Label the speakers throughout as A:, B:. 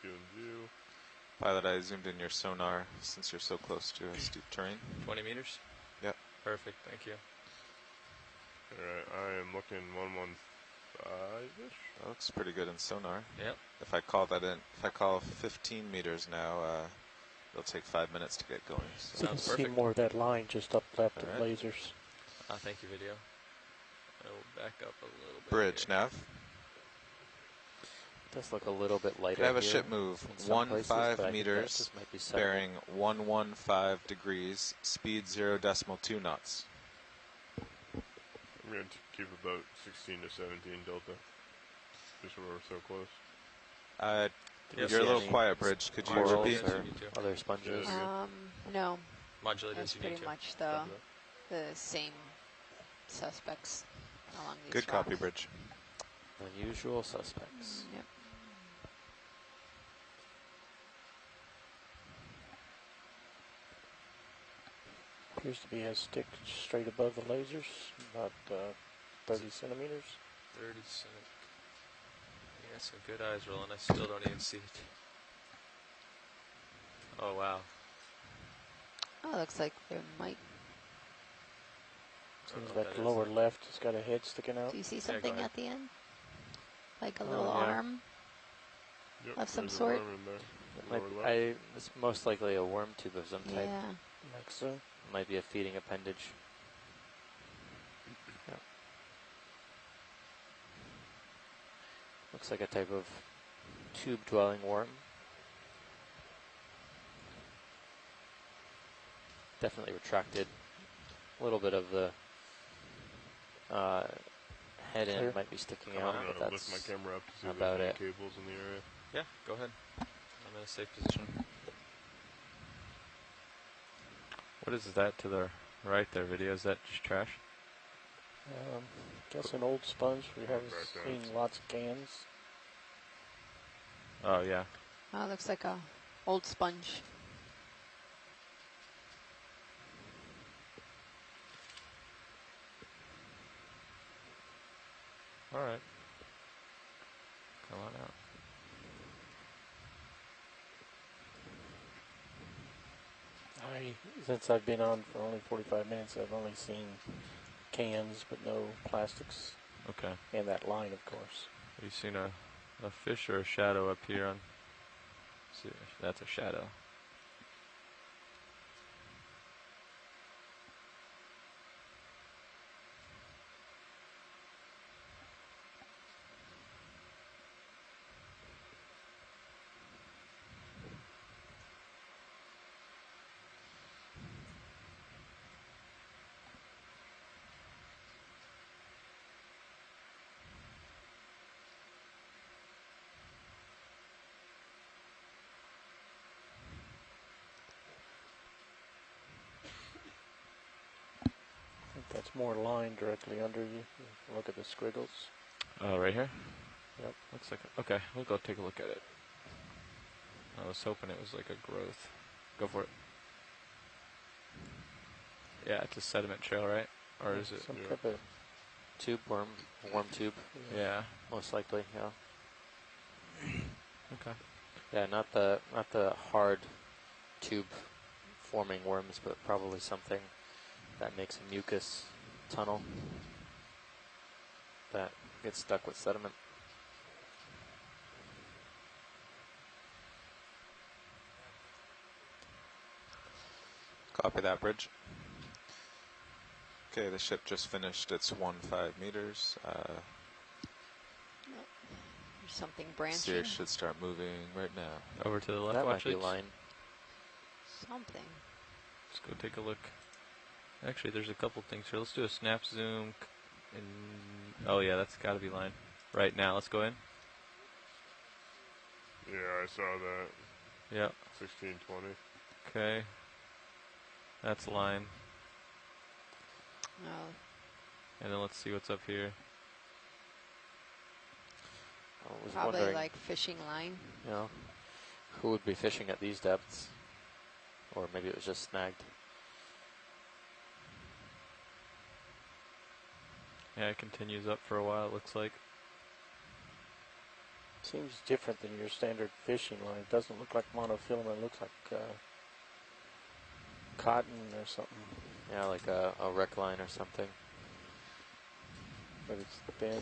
A: 2 in view.
B: Pilot, I zoomed in your sonar since you're so close to steep terrain.
C: 20 meters?
B: Yep.
C: Perfect, thank you.
A: Alright, I am looking 115-ish.
B: That looks pretty good in sonar.
C: Yep.
B: If I call that in, if I call 15 meters now, it'll take 5 minutes to get going. So.
D: You can
C: Sounds
D: see
C: perfect.
D: more of that line just up left of
B: All right.
D: lasers.
C: Thank you, video. I will back up a little bit.
B: Bridge,
C: here.
B: nav.
E: It does look a little bit lighter.
B: Could I have a
E: here
B: ship move
E: in some places,
B: 15
E: but I think that
B: meters,
E: just might be settling.
B: bearing 115 degrees, speed 0.2 knots.
A: I'm going to keep about 16 to 17 delta. Just so we're so close.
C: Yes,
B: You're a little
E: any
B: quiet, Bridge. Could you
E: corals
B: repeat?
E: or
C: You need to.
E: other sponges?
A: Yeah.
F: No,
C: Modulate
F: that's
C: as you need
F: pretty
C: to.
F: much the same suspects along these
B: Good copy,
F: rocks.
B: Bridge.
E: Unusual suspects.
F: Yep.
D: Appears to be a stick straight above the lasers, about 30 centimeters.
C: 30 centimeters. Yeah, some good eyes rolling. I still don't even see it. Oh, wow.
F: Oh, it looks like there might.
D: Seems
C: what
D: like
C: that
D: the
C: is.
D: lower left has got a head sticking out.
F: Do you see
C: go
F: something
C: ahead.
F: at the end? Like a
E: Oh,
F: little
E: yeah.
F: arm?
A: Yep,
F: Of some
A: there's a
F: sort?
A: worm in there.
E: It might,
A: Lower left.
E: it's most likely a worm tube of some type.
F: Yeah.
D: Like so.
E: It might be a feeding appendage. Yep. Looks like a type of tube-dwelling worm. Definitely retracted. A little bit of the head end
D: Clear.
E: might be sticking
C: Come
E: out,
C: on,
A: I'm
E: but
A: going to
E: that's
A: lift my camera up to see if
E: about
A: there's
E: it.
A: any cables in the area.
C: Yeah, go ahead. I'm in a safe position. What is that to the right there, video? Is that just trash?
D: Guess an old sponge. We haven't
A: Back down.
D: seen lots of cans.
C: Oh, yeah.
F: Oh, it looks like a old sponge.
C: All right. Come on out.
D: Since I've been on for only 45 minutes, I've only seen cans, but no plastics,
C: Okay.
D: and that line, of course.
C: Have you seen a fish or a shadow up here on? See, that's a shadow.
D: I think that's more line directly under you. Look at the squiggles.
C: Oh, right here?
D: Yep.
C: Looks like okay, we'll go take a look at it. I was hoping it was like a growth. Go for it. Yeah, it's a sediment trail, right? Or is it?
D: Some
A: Yeah.
D: type of
E: tube worm, worm tube,
C: Yeah.
E: most likely. Yeah.
C: Okay.
E: Yeah, not the hard tube forming worms, but probably something that makes a mucus tunnel that gets stuck with sediment.
B: Copy that, Bridge. Okay, the ship just finished its 15 meters.
F: There's something branching.
B: Sears should start moving right now.
C: Over to the left.
E: That might
C: Watch
E: be
C: it.
E: line.
F: Something.
C: Let's go take a look. Actually, there's a couple things here. Let's do a snap zoom. Oh yeah, that's got to be line. Right now, let's go in.
A: Yeah, I saw that.
C: Yep.
A: 1620.
C: Okay. That's line.
F: Oh,
C: And then let's see what's up here.
E: I was
F: probably
E: wondering,
F: like fishing line.
E: you know, who would be fishing at these depths, or maybe it was just snagged.
C: Yeah, it continues up for a while, it looks like.
D: Seems different than your standard fishing line. It doesn't look like monofilament. It looks like cotton or something.
E: Yeah, like a wreck line or something.
D: But it's thin.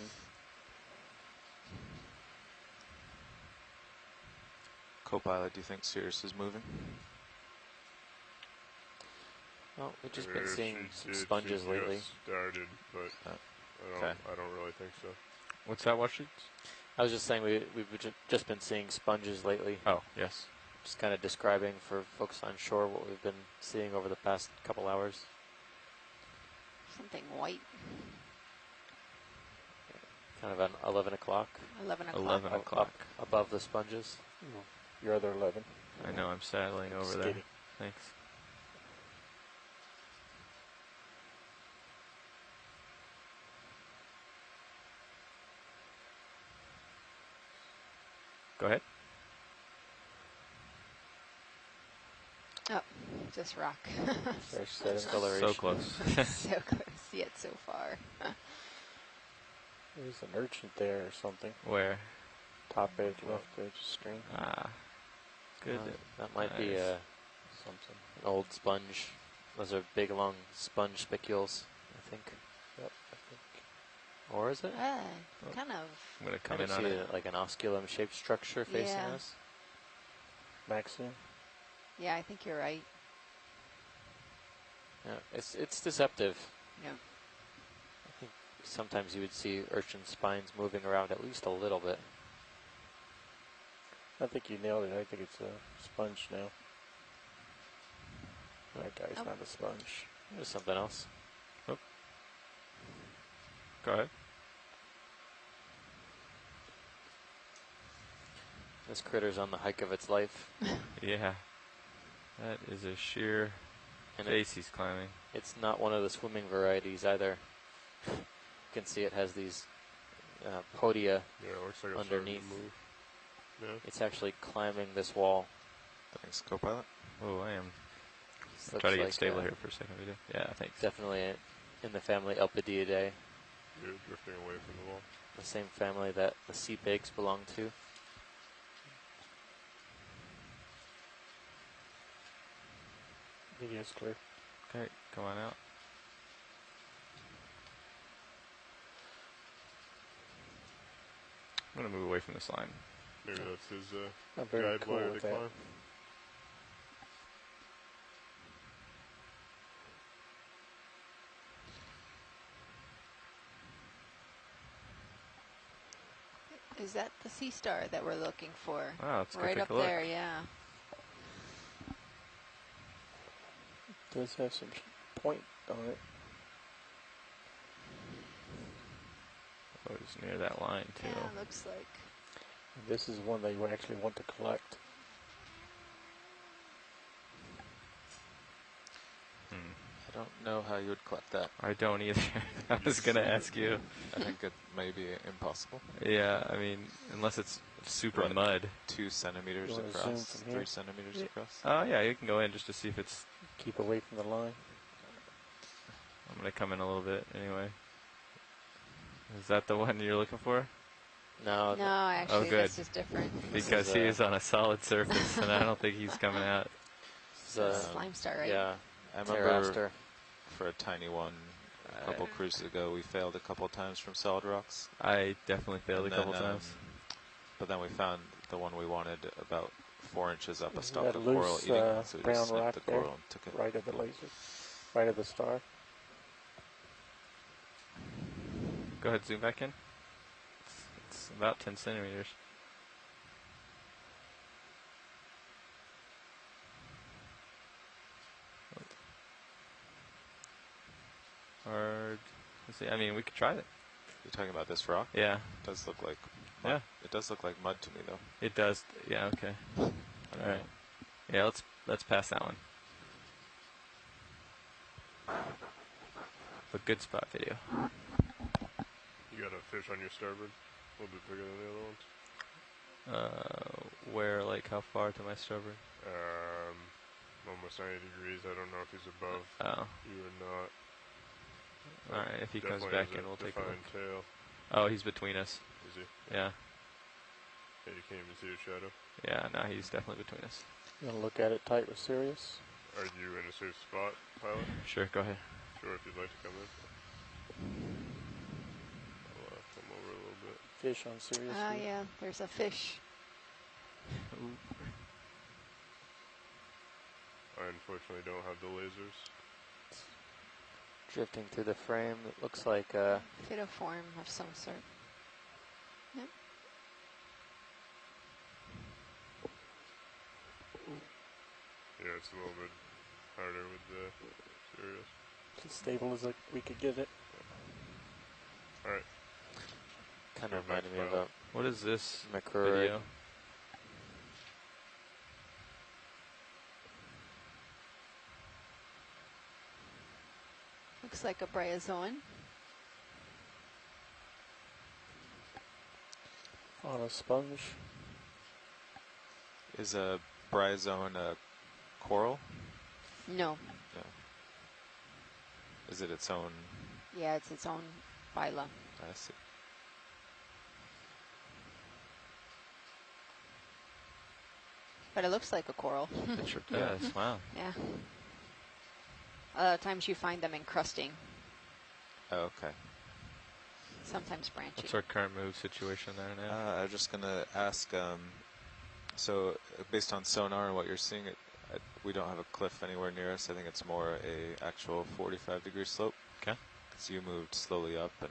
B: Co-pilot, do you think Sirius is moving?
E: Well, we've just been seeing
A: She
E: some
A: did.
E: sponges
A: She
E: lately.
A: just started, but
B: okay.
A: I don't really think so.
C: What's that, Washington?
E: I was just saying we've just been seeing sponges lately.
C: Oh, yes.
E: Just kind of describing for folks on shore what we've been seeing over the past couple hours.
F: Something white.
E: Kind of on 11 o'clock.
F: 11 o'clock.
C: 11 o'clock.
E: Up above the sponges.
D: Your other 11.
C: I know, I'm saddling over
D: Steady.
C: there. Thanks. Go ahead.
F: Oh, just rock.
D: Fresh sediment.
E: Discoloration.
C: So close.
F: So close yet so far.
D: There's an urchin there or something.
C: Where?
D: Top edge, left edge stream.
C: Ah. Good.
E: That might be
C: Nice.
D: Something.
E: an old sponge. Those are big, long sponge spicules, I think.
D: Yep, I think.
E: Or is it?
F: Kind of.
C: I'm going to come
E: I
C: in
E: can
C: on
E: see
C: it.
E: like an osculum-shaped structure facing
F: Yeah.
E: us.
D: Maxine.
F: Yeah, I think you're right.
E: Yeah, it's deceptive.
F: Yeah.
E: I think sometimes you would see urchin spines moving around at least a little bit.
D: I think you nailed it. I think it's a sponge now. That guy's
F: Oh.
D: not a sponge.
E: There's something else.
C: Go ahead.
E: This critter's on the hike of its life,
C: Yeah. That is a sheer
E: and
C: face he's climbing.
E: it's not one of the swimming varieties either. You can see it has these podia.
A: Yeah, it looks like it's
E: Underneath.
A: starting to move. Yeah.
E: It's actually climbing this wall.
B: Thanks, co-pilot.
C: Oh, I am.
E: This
C: Try to
E: looks
C: get stable
E: like,
C: here for a second. Video. Yeah, thanks.
E: Definitely in the family Elpidiidae,
A: You're drifting away from the wall.
E: the same family that the sea pigs belong to.
D: Video's clear.
C: Okay, come on out. I'm going to move away from this line.
A: Maybe that's his
D: I'm very
A: guide
D: cool
A: wire
D: with
A: to
D: that.
A: climb.
F: Is that the sea star that we're looking for?
C: Wow, let's go
F: Right
C: take
F: up
C: a look.
F: there, yeah.
D: Does have some point on it.
C: Oh, it's near that line, too.
F: Yeah, looks like.
D: This is one that you actually want to collect.
E: I don't know how you would collect that.
C: I don't either. I was going to ask you.
B: I think it may be impossible.
C: Yeah, I mean, unless it's super
B: Right.
C: mud.
B: 2 centimeters
D: You wanna zoom
B: across,
D: from here?
B: 3 centimeters across.
C: Oh, yeah, you can go in just to see if it's...
D: Keep away from the line.
C: I'm going to come in a little bit anyway. Is that the one you're looking for?
E: No,
F: No, actually,
C: good.
F: this is different.
C: Because he is on a solid surface, and I don't think he's coming out.
E: this is
F: Slime star, right?
E: yeah,
B: I remember
E: Pteroster.
B: for a tiny one, a couple cruises ago, we failed a couple times from solid rocks.
C: I definitely failed
B: And
C: a couple
B: then,
C: times.
B: But then we found the one we wanted about 4 inches up a
D: Is
B: stalk
D: that
B: of coral
D: loose,
B: eating it, so we
D: brown
B: just snapped
D: rock
B: the
D: there?
B: coral and took it.
D: Right of the laser. Right of the star.
C: Go ahead, zoom back in. It's about 10 centimeters. Hard. Let's see. I mean, we could try it.
B: You're talking about this rock?
C: Yeah,
B: It does look like mud.
C: Yeah.
B: It does look like mud to me, though.
C: it does. Yeah, okay. All right. Yeah, let's pass that one. But good spot video.
A: You got a fish on your starboard, a little bit bigger than the other ones.
C: Where, like, how far to my starboard?
A: Almost 90 degrees. I don't know if he's above
C: Oh,
A: you or not.
C: all right. If he comes
A: Definitely
C: back
A: has
C: in, we'll take a
A: defined
C: look.
A: tail.
C: Oh, he's between us.
A: Is he?
C: Yeah.
A: Yeah, you can't even see a shadow.
C: Yeah, no, he's definitely between us.
D: You want to look at it tight with Sirius?
A: Are you in a safe spot, pilot?
C: Sure, go ahead.
A: Sure, if you'd like to come in. I'll come over a little bit.
D: Fish on Sirius.
F: Ah,
D: view.
F: yeah, there's a fish.
A: I unfortunately don't have the lasers.
E: Drifting through the frame. It looks like
F: Phytoform of some sort. Yep.
A: Yeah, it's a little bit harder with the Sirius.
D: As stable as we could get it.
A: Alright.
E: kind
A: Go
E: of
A: back
E: reminded
A: to
E: me of
A: pilot.
E: a
C: What is this
E: McCurry.
C: video?
F: Looks like a bryozoan.
D: On a sponge.
B: Is a bryozoan a coral?
F: No.
B: No. Is it its own?
F: Yeah, it's its own phyla.
B: I see.
F: But it looks like a coral.
C: It sure does. Wow.
F: Yeah. A lot of times you find them encrusting,
B: Oh, okay.
F: sometimes branching.
C: What's our current move situation there now?
B: I'm just gonna ask. So, based on sonar and what you're seeing, we don't have a cliff anywhere near us. I think it's more a actual 45-degree slope.
C: Okay.
B: Because you moved slowly up, and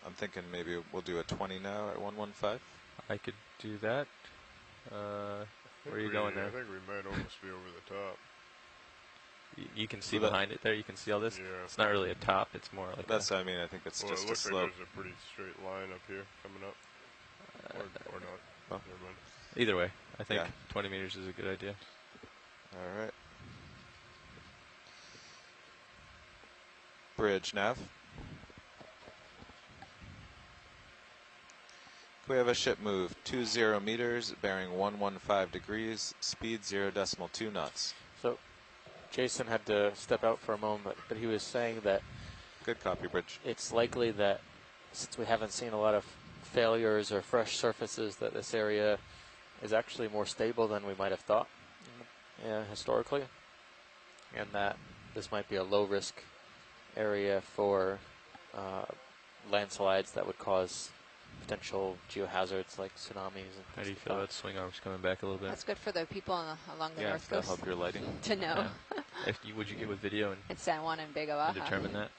B: I'm thinking maybe we'll do a 20 now at 115.
C: I could do that. Where are you going there?
A: I think we might almost be over the top.
C: You can see
B: So that-
C: behind it there. You can see all this.
A: Yeah.
C: It's not really a top. It's more like
B: That's what I mean. I think it's
A: Well,
B: just
A: it
B: a
A: looks
B: slope.
A: like there's a pretty straight line up here coming up. Or not.
B: well.
A: Never mind.
C: either way. I think
B: Yeah.
C: 20 meters is a good idea.
B: All right. Bridge nav. We have a ship move 20 meters, bearing 115 degrees, speed 0.2 knots.
E: So Jason had to step out for a moment, but he was saying that
B: Good copy, Bridge.
E: it's likely that since we haven't seen a lot of failures or fresh surfaces, that this area is actually more stable than we might have thought historically, and that this might be a low-risk area for landslides that would cause potential geohazards like tsunamis and
C: How do you
E: things
C: feel
E: like
C: about swing arms coming back a little bit?
F: That's good for the people along the
B: Yeah,
F: north
B: that'll
F: coast
B: help your lighting.
F: to know.
C: Yeah. Would you get with video and
F: It's San Juan and Vega Baja.
C: determine that?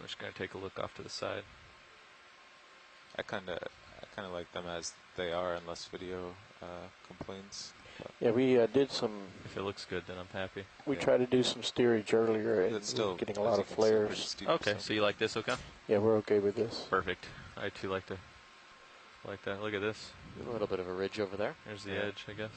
C: I'm just going to take a look off to the side.
B: I kind of like them as they are, unless video complains.
D: Yeah, we did some.
C: If it looks good, then I'm happy.
D: We
B: Yeah.
D: tried to do some steerage earlier, and
B: It's still
D: getting a
B: as
D: lot
B: you
D: of
B: can see, pretty
D: flares.
B: steep,
C: Okay,
B: so-
C: so you like this, okay?
D: Yeah, we're okay with this.
C: Perfect. I too like that. Look at this.
E: A little bit of a ridge over there.
C: There's the
B: Yeah.
C: edge, I guess.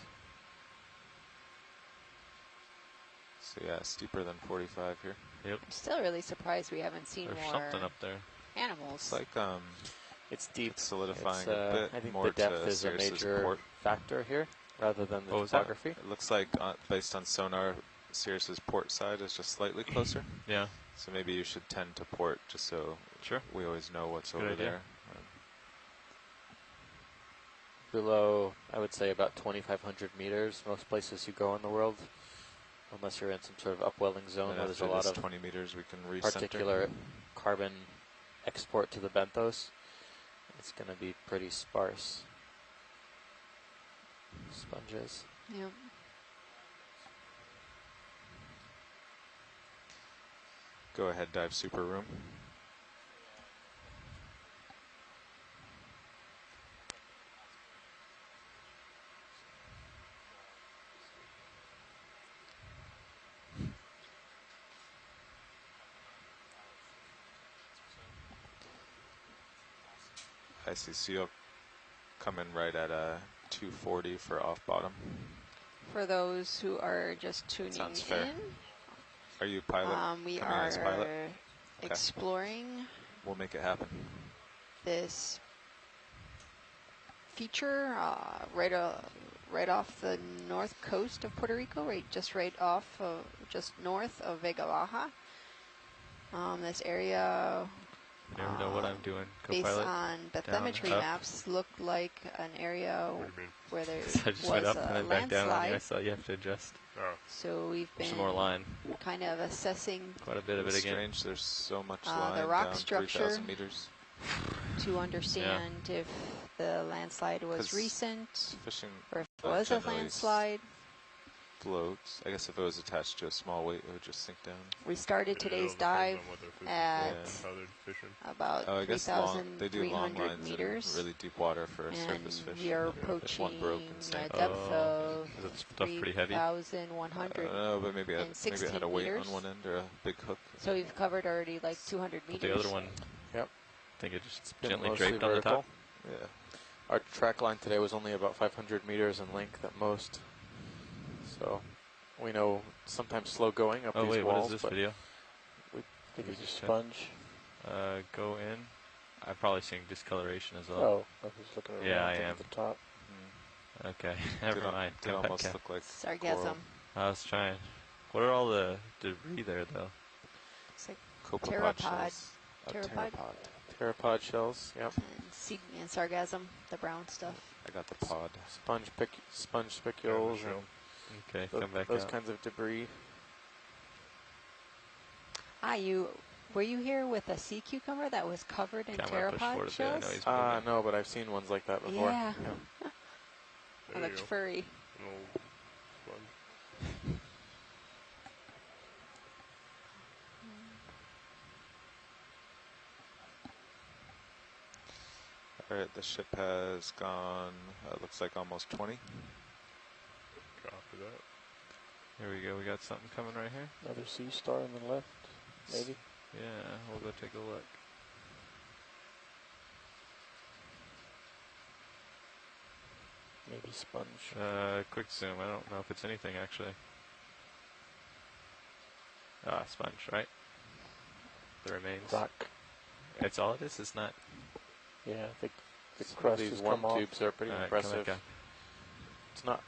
B: So yeah, steeper than 45 here.
C: Yep.
F: I'm still really surprised we haven't seen
C: There's
F: more
C: something up there.
F: animals.
B: It's like
E: It's deep.
B: it's solidifying
E: It's,
B: a bit
E: I think
B: more
E: the depth
B: to
E: is a
B: Sirius's
E: major
B: port.
E: factor here, rather than the
C: What was that?
E: topography.
B: It looks like based on sonar, Sirius's port side is just slightly closer.
C: Yeah.
B: So maybe you should tend to port just so
C: Sure.
B: we always know what's
C: Good
B: over
C: idea.
B: there.
E: Below, I would say about 2,500 meters. Most places you go in the world, unless you're in some sort of upwelling zone
B: And
E: where there's
B: after
E: a lot
B: this
E: of
B: 20 meters, we can recenter.
E: particular carbon export to the benthos, it's going to be pretty sparse sponges.
F: Yeah.
B: Go ahead, dive super room. I see. So you'll come in right at 240 for off bottom.
F: For those who are just tuning
B: Sounds fair.
F: in,
B: Are you pilot?
F: we
B: Coming in as pilot?
F: are exploring
B: We'll make it happen.
F: this feature right off the north coast of Puerto Rico, just north of Vega Baja. This area
C: You never know what I'm doing.
F: based
C: Copilot.
F: on
C: down,
F: bathymetry
C: up.
F: maps, looked like an area
A: What do you mean?
F: where there
C: I just
F: was
C: went up and
F: a
C: then back down on you. I
F: landslide.
C: saw you have to adjust.
A: Oh,
F: So we've been
C: Some more line.
F: kind of assessing
C: Quite a bit of it
B: It's
C: again.
B: strange. There's so much
F: the
B: line
F: rock
B: down
F: structure.
B: 3,000 meters.
F: to understand if the landslide was
B: 'Cause
F: recent
B: Fishing
F: or if it was a
B: generally
F: landslide.
B: floats. I guess if it was attached to a small weight, it would just sink down.
F: We started
A: it all
F: today's
A: depends
F: dive
A: on what they're fishing,
F: at
B: Yeah.
A: how they're fishing.
F: about
B: Oh, I guess they do long
F: 3,300
B: lines
F: meters.
B: in really deep water for
F: And
B: surface fish.
F: we are
B: If
F: approaching
B: one broke and
F: a
B: sank.
F: depth
C: Oh,
F: of
C: is that stuff pretty heavy?
F: 3,100.
B: But maybe
F: and
B: it
F: 16
B: had a weight
F: meters.
B: on one end or a big hook.
F: So we've covered already like 200
C: But
F: meters.
C: the other one,
E: Yep.
C: I think it just
E: Been
C: gently
E: mostly
C: draped on the
E: vertical.
C: top.
B: Yeah.
E: Our track line today was only about 500 meters in length at most. So we know sometimes slow going up
C: Oh
E: these
C: wait,
E: walls.
C: what is this
E: but
C: video?
D: I think
C: we
D: it's a
C: just check?
D: sponge.
C: Go in. I'm probably seeing discoloration as well.
D: Oh, I was looking around.
C: Yeah, I
D: at
C: am.
D: the top.
C: Okay, never mind.
B: Did
C: Come back
B: almost
C: out.
B: look like
F: Sargassum.
C: I was trying. What are all the debris there, though?
F: It's like
B: copepod
F: Pteropod.
B: shells.
F: Pteropod.
E: Pteropod shells. Yep.
F: and seed and sargassum, the brown stuff.
B: I got the pod.
E: Sponge spicules
A: shell.
E: and
C: Okay,
E: those,
C: come back
E: those
C: out.
E: kinds of debris.
F: Were you here with a sea cucumber that was covered in
C: Okay, I'm gonna push forward
F: pteropod
C: a bit. I know
F: shells?
C: he's moving.
E: No, but I've seen ones like that before.
F: Yeah.
A: There
F: It
A: you
F: looked
A: go.
F: furry.
A: An old sponge.
B: Alright, the ship has gone, looks like almost 20.
A: Copy that.
C: Here we go. We got something coming right here.
D: Another sea star on the left, maybe.
C: Yeah, we'll go take a look.
D: Maybe sponge.
C: Quick zoom. I don't know if it's anything actually. Ah, sponge, right? The remains.
D: Rock.
C: It's all it is. It's not.
D: Yeah, I think the
E: Some of
D: crust
E: these
D: has
E: worm
D: come off.
E: tubes are pretty
C: All right, come
E: impressive.
C: back out.
E: It's not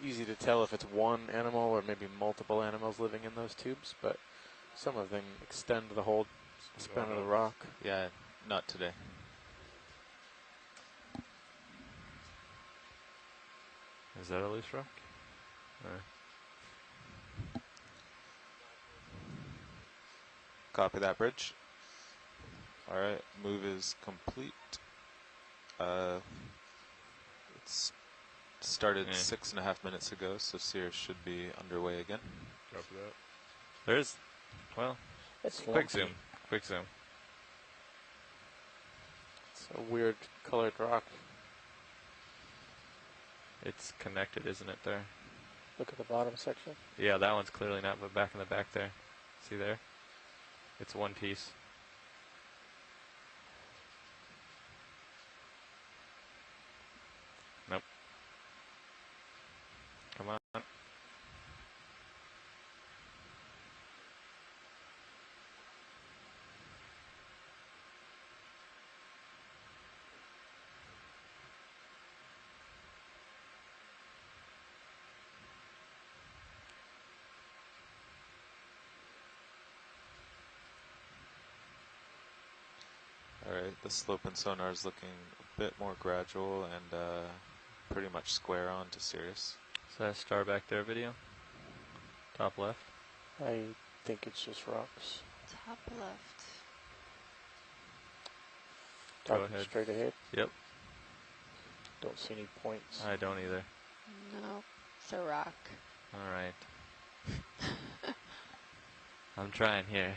E: easy to tell if it's one animal or maybe multiple animals living in those tubes, but some of them extend the whole span of the rock.
B: Yeah, not today.
C: Is that a loose rock? Or
B: Copy that, bridge. Alright, move is complete. It's started 6.5 minutes ago, so Sears should be underway again.
A: Copy that.
C: there's, well,
D: It's
C: quick
D: lumpy.
C: zoom. Quick zoom.
E: It's a weird colored rock.
C: It's connected, isn't it? There.
D: Look at the bottom section.
C: Yeah, that one's clearly not, but back in the back there. See there? It's one piece. Nope. Come on.
B: Alright, the slope and sonar is looking a bit more gradual and pretty much square on to Sirius.
C: Is that a star back there video? Top left?
D: I think it's just rocks.
F: Top left.
C: Go
D: Talking
C: ahead.
D: straight ahead.
C: Yep.
D: Don't see any points.
C: I don't either.
F: No, it's a rock.
C: Alright. I'm trying here.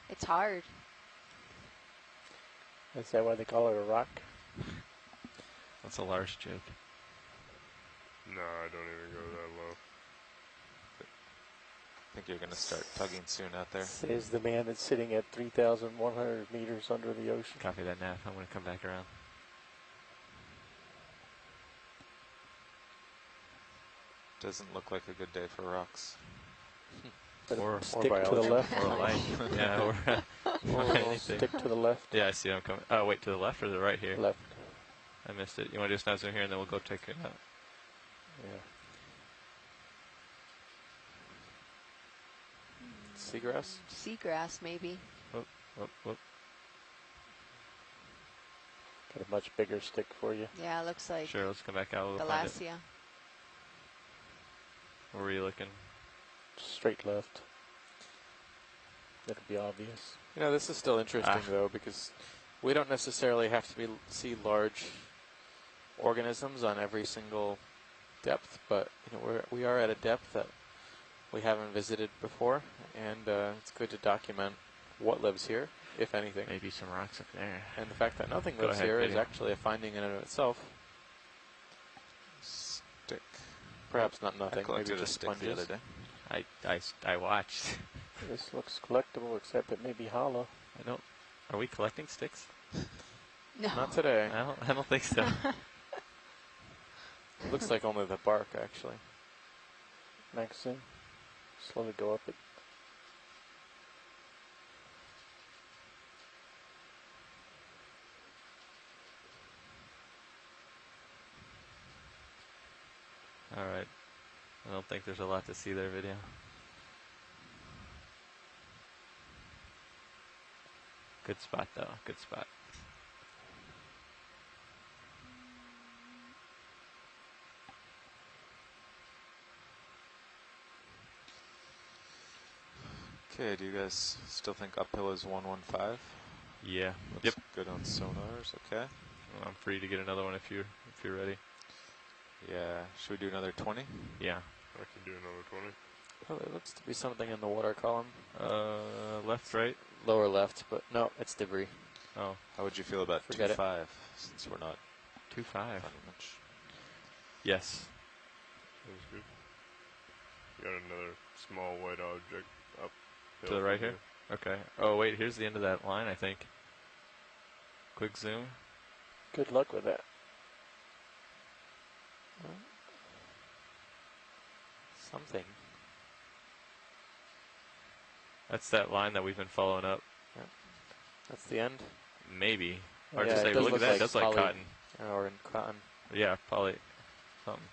F: It's hard.
D: Is that why they call it a rock?
C: That's a large joke.
A: No, I don't even go that low.
B: I think you're going to start tugging soon out there.
D: Says the man that's sitting at 3,100 meters under the ocean.
C: Copy that nav. I'm going to come back around.
B: Doesn't look like a good day for rocks.
D: But
C: Or
D: stick to the
E: biology.
D: left.
C: Or light. Yeah, or anything.
D: Stick to the left.
C: Yeah, I see them coming. Oh, wait, to the left or the right here?
D: Left.
C: I missed it. You want to do a snap zoom here and then we'll go take it out.
D: Yeah.
E: Seagrass?
F: Seagrass, maybe.
C: Whoop, whoop.
D: Got a much bigger stick for you.
F: Yeah, it looks like
C: Sure, let's come back out. We'll find it.
F: Galacia.
C: Where were you looking?
D: Straight left. That'll be obvious.
E: You know, this is still interesting though, because we don't necessarily have to see large organisms on every single depth, but you know, we are at a depth that we haven't visited before, and it's good to document what lives here, if anything.
C: Maybe some rocks up there.
E: And the fact that nothing
C: Go
E: lives
C: ahead,
E: here is
C: video.
E: actually a finding in and of itself.
B: Stick.
E: Perhaps not
B: I
E: nothing, maybe
B: collected a
E: just
B: stick the
E: sponges.
B: other day.
C: I watched.
D: This looks collectible, except it may be hollow.
C: I don't. Are we collecting sticks?
F: No.
E: Not today.
C: I don't think so.
E: Looks like only the bark, actually.
D: Maxim. Slowly go up it.
C: All right. I don't think there's a lot to see there, video. Good spot, though. Good spot.
B: Okay, do you guys still think uphill is 115?
C: Yeah.
B: Looks
C: Yep.
B: good on sonars, okay.
C: Well, I'm free to get another one if you're ready.
B: Yeah, should we do another 20?
C: Yeah.
A: I can do another 20.
E: Oh, there looks to be something in the water column.
C: Left, right.
E: Lower left, but no, it's debris.
C: Oh,
B: How would you feel about
E: Forget it.
B: 2.5, since we're not
C: 2.5.
B: finding much?
C: Yes.
A: That's good. You got another small white object up.
C: To the right here? Okay. Oh, wait, here's the end of that line, I think. Quick zoom.
D: Good luck with that.
E: Something.
C: That's that line that we've been following up.
E: That's the end.
C: Maybe. Hard
E: Yeah,
C: to
E: it
C: say.
E: does
C: Look at
E: look
C: that.
E: like
C: That's like
E: poly-
C: cotton.
E: Or in cotton.
C: Yeah, probably something.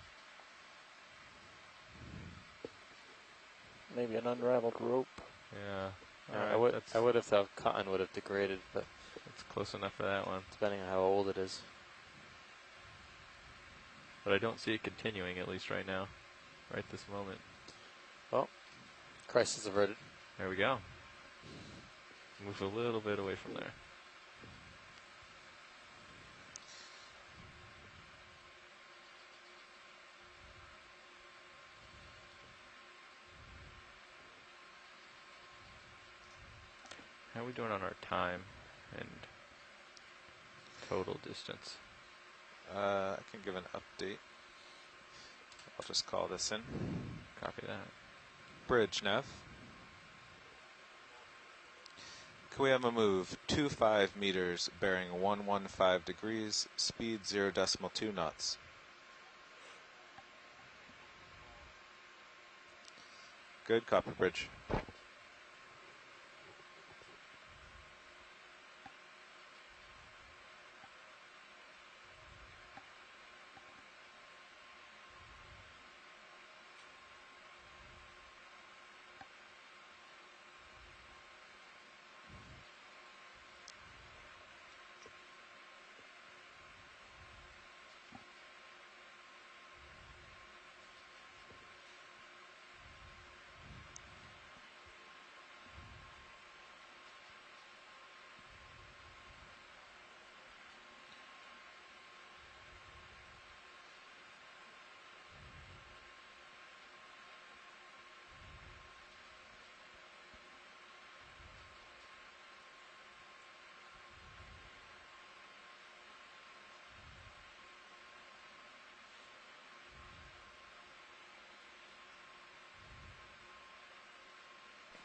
D: Maybe an unraveled rope.
C: Yeah.
E: I
C: Alright,
E: would have thought cotton would have degraded, but
C: that's close enough for that one.
E: depending on how old it is.
C: But I don't see it continuing, at least right now. Right this moment.
E: Crisis averted.
C: There we go. Move a little bit away from there. How are we doing on our time and total distance?
B: I can give an update. I'll just call this in.
C: Copy that.
B: Bridge, Nev. Can we have a move 25 meters, bearing 115 degrees, speed 0.2 knots? Good, copy, bridge.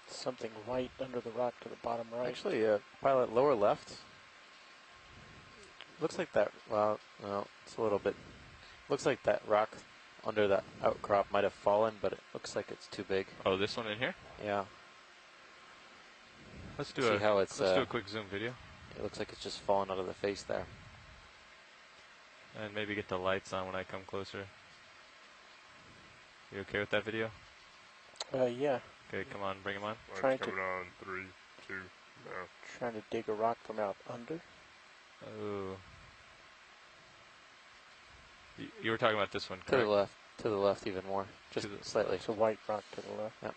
D: Something white under the rock to the bottom right.
E: Actually, pilot lower left. Looks like that. Well, no, it's a little bit. Looks like that rock under that outcrop might have fallen, but it looks like it's too big.
C: Oh, this one in here?
E: Yeah.
C: Let's do
E: See how it's.
C: let's do a quick zoom video
E: It looks like it's just fallen out of the face there.
C: and maybe get the lights on when I come closer. You okay with that video?
D: Yeah.
C: Okay, come on, bring him on.
D: Trying
A: Line's
D: to-
A: coming on. 3, 2, now.
D: Trying to dig a rock from out under.
C: Oh. You were talking about this one,
E: To the
C: correct?
E: left. To the left even more. Just
C: To the
E: slightly.
D: It's a white rock to the left.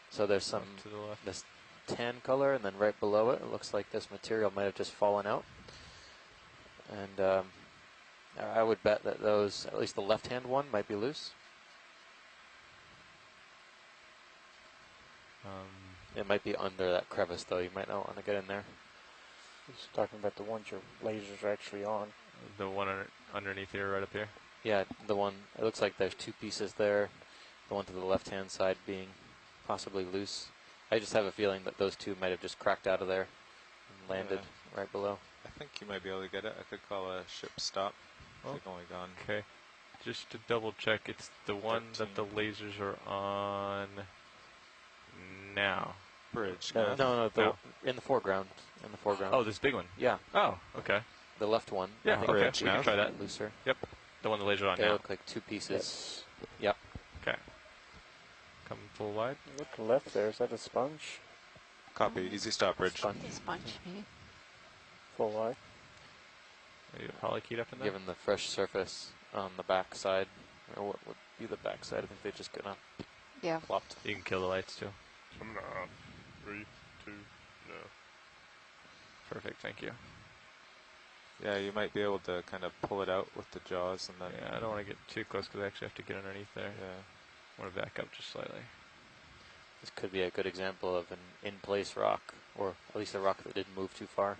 E: So there's some
C: Left to the left.
E: this tan color, and then right below it, it looks like this material might have just fallen out. And I would bet that those, at least the left-hand one, might be loose. It might be under that crevice, though. You might not want to get in there.
D: He's talking about the ones your lasers are actually on.
C: The one underneath here, right up here.
E: Yeah, the one, it looks like there's two pieces there. The one to the left-hand side being possibly loose. I just have a feeling that those two might have just cracked out of there and landed right below.
B: I think you might be able to get it. I could call a ship stop.
C: Oh.
B: They've only gone.
C: Okay. Just to double check, it's the one that the lasers are on now.
B: Bridge.
E: No,
B: nav.
C: No.
E: in the foreground. In the foreground.
C: Oh, this big one.
E: Yeah,
C: Oh, okay.
E: the left one. I
C: Yeah,
E: think
C: okay.
B: bridge
C: We can
B: nav.
C: try that.
E: Looser.
C: The one the laser's on
E: They
C: now.
E: look like two pieces.
D: Yes.
C: Okay. Come full wide.
D: Look to the left there. Is that a sponge?
B: Copy. Easy stop bridge.
E: Sponge.
F: Sponge, maybe.
D: Full wide.
C: Are you poly keyed up in there?
E: Given the fresh surface on the back side, or what would be the back side, I think they just gonna
F: Yeah.
E: plopped.
C: You can kill the lights too.
A: Coming off. 3, 2, now.
C: Perfect, thank you.
B: Yeah, you might be able to kind of pull it out with the jaws and then.
C: Yeah, I don't want to get too close because I actually have to get underneath there.
B: Yeah.
C: I want to back up just slightly.
E: This could be a good example of an in-place rock, or at least a rock that didn't move too far.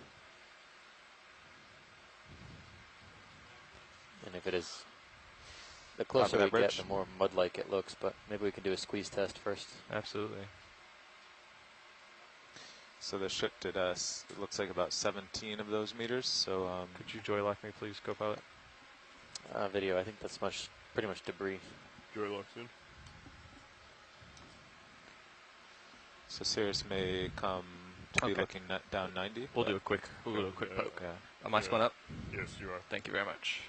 E: And if it is, the closer
B: that
E: we get,
B: bridge.
E: the more mud-like it looks, but maybe we can do a squeeze test first.
C: Absolutely.
B: So the ship did it looks like about 17 of those meters. So
C: Could you joy lock me, please, co-pilot?
E: Video, I think that's pretty much debris.
A: Joy locks in.
B: so Sirius may come to be
C: Okay.
B: looking down 90.
C: We'll do a quick poke.
B: Yeah.
C: Am I spun up?
A: Yes, you are.
C: Thank you very much.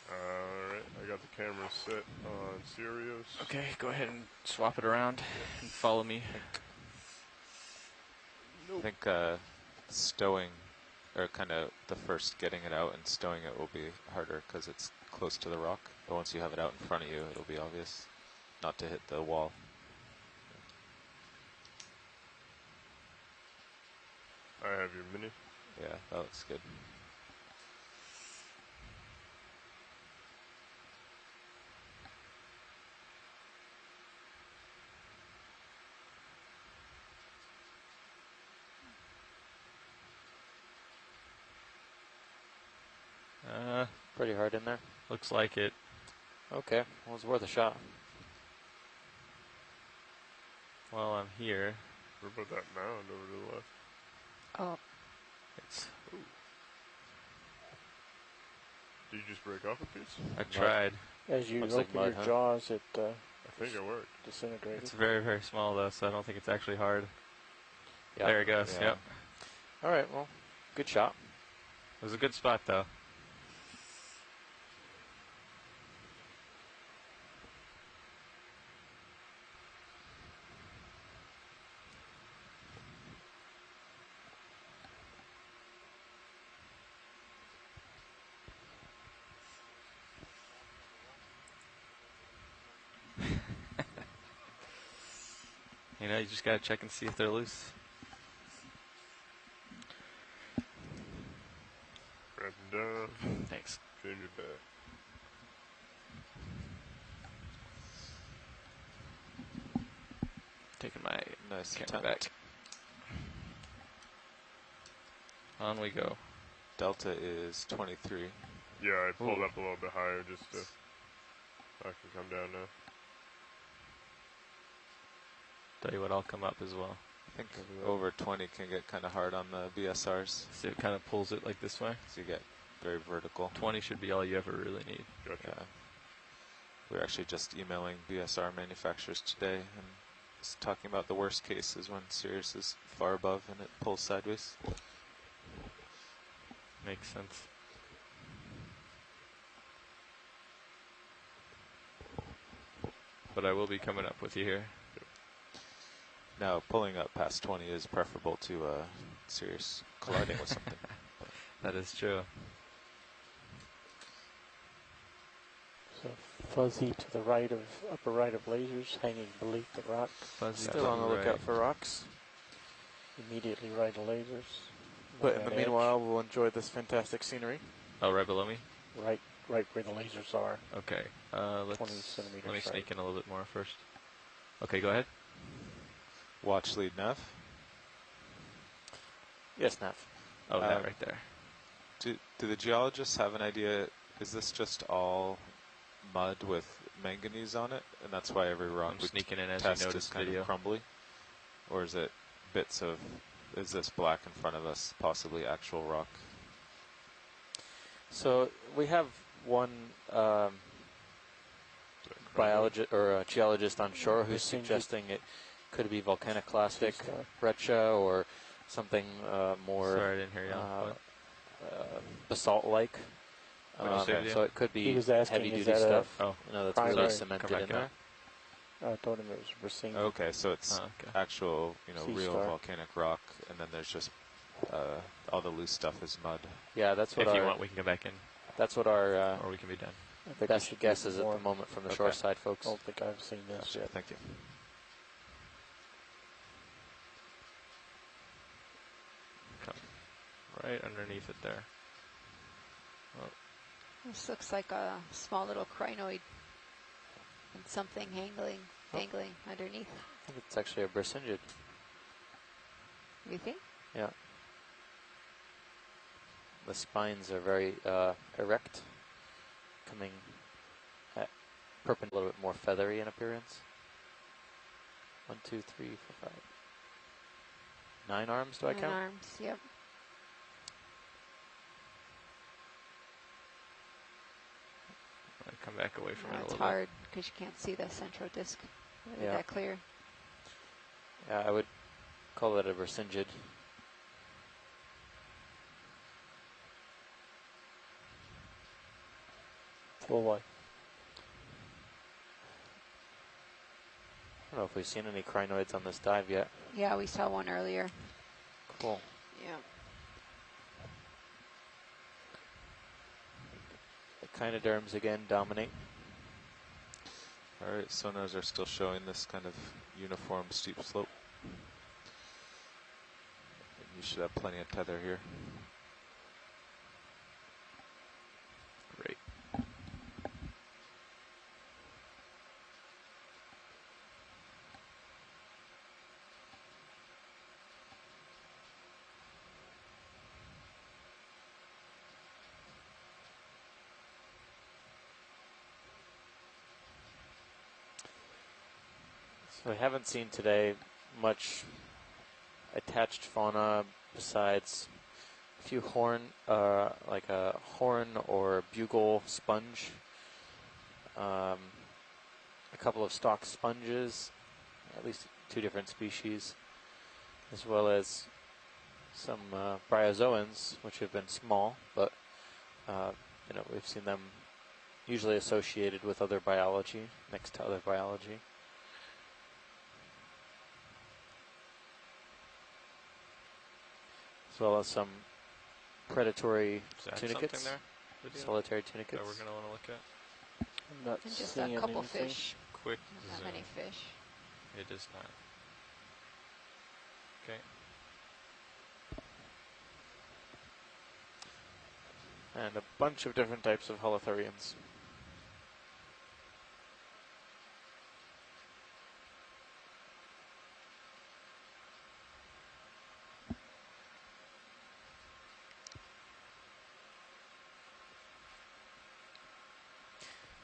A: Alright, I got the camera set on Sirius.
C: Okay, go ahead and swap it around and follow me.
B: I think stowing, or kind of the first getting it out and stowing it will be harder because it's close to the rock. But once you have it out in front of you, it'll be obvious not to hit the wall.
A: I have your mini.
B: Yeah, that looks good.
E: Pretty hard in there.
C: Looks like it.
E: Okay, well, it's worth a shot.
C: While I'm here,
A: What about that mound over to the left?
F: Oh,
C: it's.
A: Did you just break off a piece?
C: I tried.
D: As you
E: Looks
D: open
E: like mud,
D: your
E: huh?
D: jaws, it
A: I think it worked.
D: disintegrated.
C: It's very, very small though, so I don't think it's actually hard.
E: Yeah.
C: There it goes.
B: Yeah.
C: Yep.
E: All right, well, good shot.
C: It was a good spot though. You know, you just gotta check and see if they're loose.
A: Wrap them down.
C: Thanks.
A: Change it back.
C: Taking my
B: Nice
C: camera
B: attempt.
C: back. On we go.
B: Delta is 23.
A: Yeah, I pulled
C: Ooh.
A: up a little bit higher just to. I can come down now.
C: Tell you what, I'll come up as well.
B: I think over 20 can get kind of hard on the BSRs,
C: So it kind of pulls it like this way.
B: so you get very vertical.
C: 20 should be all you ever really need.
A: Gotcha.
B: Yeah. We're actually just emailing BSR manufacturers today and just talking about the worst case is when Sirius is far above and it pulls sideways.
C: Makes sense. But I will be coming up with you here.
B: No, pulling up past 20 is preferable to serious colliding with something.
C: That is true.
D: So fuzzy to the right of, upper right of lasers, hanging beneath the rock.
C: Fuzzy
E: Still
C: to
E: on the
C: right.
E: lookout for rocks.
D: Immediately right of lasers.
E: But
D: on
E: in the
D: that
E: meanwhile, we'll enjoy this fantastic scenery.
C: Oh, right below me?
D: edge, right where the lasers are.
C: Okay.
D: 20
C: Let me
D: centimeters
C: sneak
D: right.
C: in a little bit more first. Okay, go ahead.
B: Watch lead nav.
E: Yes, Nav.
C: Oh, that right there.
B: Do the geologists have an idea? Is this just all mud with manganese on it, and that's why every rock
C: I'm
B: we
C: sneaking in as
B: test
C: you
B: is
C: notice
B: kind
C: video.
B: of crumbly? Or is it bits of, is this black in front of us possibly actual rock?
E: So we have one biologist or geologist on shore who's suggesting it could be volcaniclastic
D: Sea-star.
E: breccia or something more
C: Sorry, I didn't hear you. What?
E: basalt-like.
C: What'd you say, Leo?
E: So it could
D: He
E: be
D: was asking,
E: heavy-duty
D: is that
E: stuff.
C: Oh.
E: That's
D: primary-
E: really
C: Come
E: cemented
C: back
E: in
C: up.
E: there.
D: I told him it was racine.
B: Okay, so it's
C: Oh, okay.
B: actual, real
D: Sea-star.
B: volcanic rock, and then there's just all the loose stuff is mud.
E: Yeah, that's what
C: If
E: our
C: you want, we can go back in,
E: that's what our
C: or we can be done.
D: I think we
E: best
D: should
E: guess
D: do
E: is at
D: more.
E: the moment from the
B: Okay.
E: shore side, folks.
D: I don't think I've seen this
B: Gotcha,
D: yet.
B: thank you.
C: Come right underneath it there.
F: This looks like a small little crinoid and something dangling underneath.
E: I think it's actually a Brisingid.
F: You think?
E: Yeah. The spines are very erect, coming at perpendicular, a little bit more feathery in appearance. 1, 2, 3, 4, 5. 9 arms, do I
F: 9
E: count?
F: arms, yep.
C: Come back away from it a
F: It's
C: little
F: hard because you can't see the central disc
E: Yeah.
F: that clear.
E: Yeah, I would call it a Brisingid.
D: Full white.
E: I don't know if we've seen any crinoids on this dive yet.
F: Yeah, we saw one earlier.
E: Cool.
F: Yeah.
E: Echinoderms again dominate.
B: Alright, sonars are still showing this kind of uniform steep slope. You should have plenty of tether here.
C: Great.
E: So I haven't seen today much attached fauna besides a few horn, like a horn or bugle sponge, a couple of stalk sponges, at least 2 different species, as well as some bryozoans, which have been small, but we've seen them usually associated with other biology, next to other biology. As well as some predatory
C: Is that
E: tunicates,
C: something there? Video
E: solitary
C: that
E: tunicates.
C: we're going to want to look at?
D: I'm not
F: And just
D: seeing
F: a couple
D: anything.
F: fish.
C: Quick
F: Not
C: zoom.
F: many fish.
C: It is not. Okay.
E: And a bunch of different types of holothurians.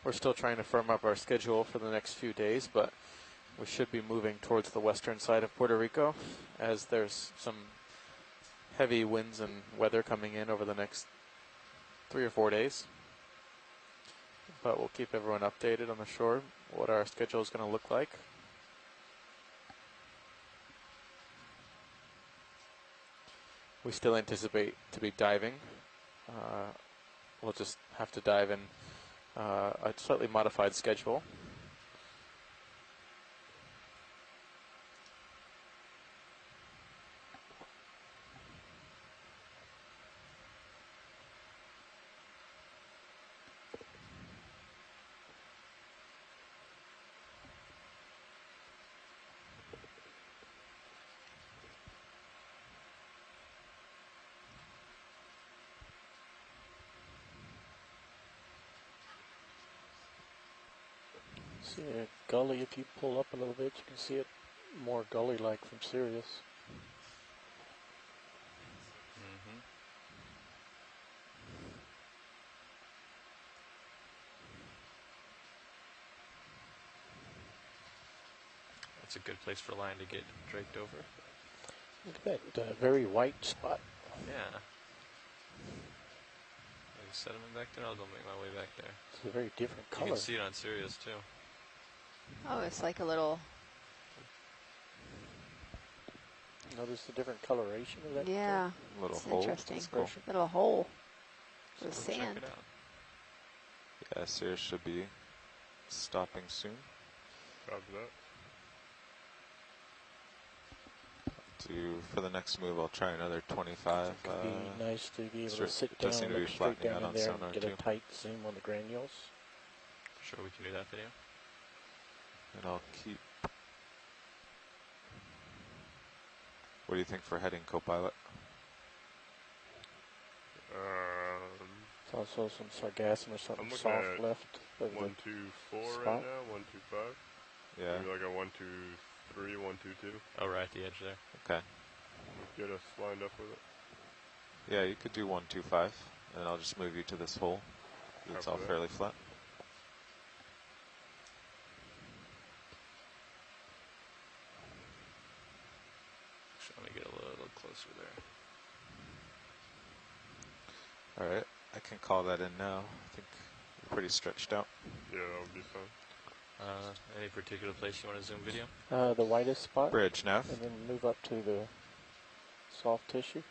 E: We're still trying to firm up our schedule for the next few days, but we should be moving towards the western side of Puerto Rico as there's some heavy winds and weather coming in over the next 3 or 4 days. But we'll keep everyone updated on the shore, what our schedule is going to look like. We still anticipate to be diving. We'll just have to dive in a slightly modified schedule.
D: See a gully, if you pull up a little bit, you can see it more gully-like from Sirius.
C: Mm-hmm. That's a good place for line to get draped over.
D: Look at that very white spot.
C: Yeah. Any sediment back there? I'll go make my way back there.
D: It's a very different
C: You
D: color.
C: can see it on Sirius too.
F: Oh, it's like a little,
D: Notice the different coloration of that?
F: yeah,
B: Little
F: it's
B: hole.
F: interesting.
B: That's cool.
F: Little hole
C: So
F: with
C: we'll
F: sand.
C: check it out.
B: Yeah, Sirius should be stopping soon.
A: Copy that.
B: For the next move, I'll try another 25.
D: It could be nice to be able
B: sure,
D: to sit
B: it does
D: down,
B: seem to be
D: look straight
B: flattening
D: down
B: out
D: in
B: on
D: there
B: sonar
D: and get
B: too.
D: a tight zoom on the granules.
C: Sure, we can do that video.
B: And I'll keep. What do you think for heading, co-pilot?
D: It's also some sargassum or something
A: I'm looking
D: soft
A: at
D: left. Of the
A: 124
D: spot.
A: right now, 125.
B: Yeah.
A: Maybe like a 123, 122.
C: Oh, right at the edge there.
B: Okay.
A: Get us lined up with it.
B: Yeah, you could do 125, and I'll just move you to this hole. It's all
A: Copy that.
B: fairly flat.
C: Let me get a little closer there.
B: All right, I can call that in now. I think we're pretty stretched out.
A: Yeah, that would be fun.
C: Any particular place you want to zoom video?
D: The whitest spot.
B: Bridge, Nav.
D: And then move up to the soft tissue.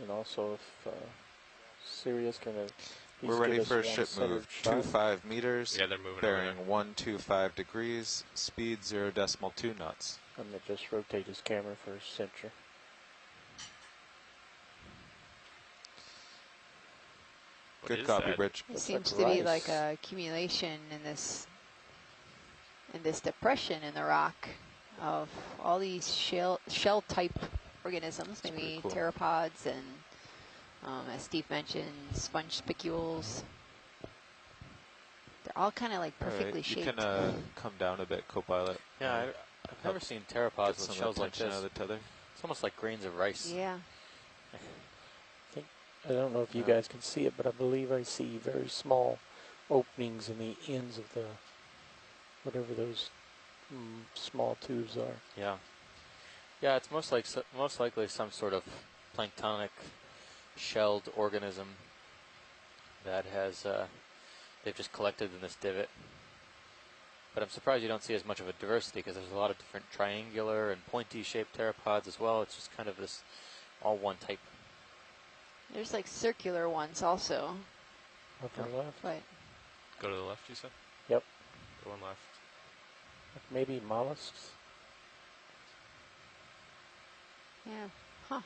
D: And also if Sirius can
B: We're ready for a ship move. 25 meters.
C: Yeah, they're moving over
B: Bearing
C: there.
B: 125 degrees. Speed 0.2 knots.
D: I'm going to just rotate his camera for center.
C: What
B: Good
C: is
B: copy,
C: that?
B: Bridge.
F: It
D: Looks
F: seems
D: like
F: to be
D: rice.
F: like a accumulation in this depression in the rock of all these shell type organisms,
B: That's
F: maybe
B: pretty cool.
F: pteropods and as Steve mentioned, sponge spicules. They're all kind of like
B: All
F: perfectly
B: right, you
F: shaped.
B: can come down a bit, co-pilot.
E: Yeah, I've never seen pteropods
B: Get
E: with
B: some
E: shells like
B: attention
E: this.
B: out of the tether.
E: It's almost like grains of rice.
F: Yeah.
D: I don't know if you guys can see it, but I believe I see very small openings in the ends of the, whatever those small tubes are.
E: Yeah. Yeah, it's most likely some sort of planktonic shelled organism that has they've just collected in this divot. But I'm surprised you don't see as much of a diversity because there's a lot of different triangular and pointy shaped pteropods as well. It's just kind of this all one type.
F: There's like circular ones also,
D: Upper left.
F: but
C: Go to the left, you said?
D: Yep.
C: Go on left.
D: Maybe mollusks.
F: yeah, huh,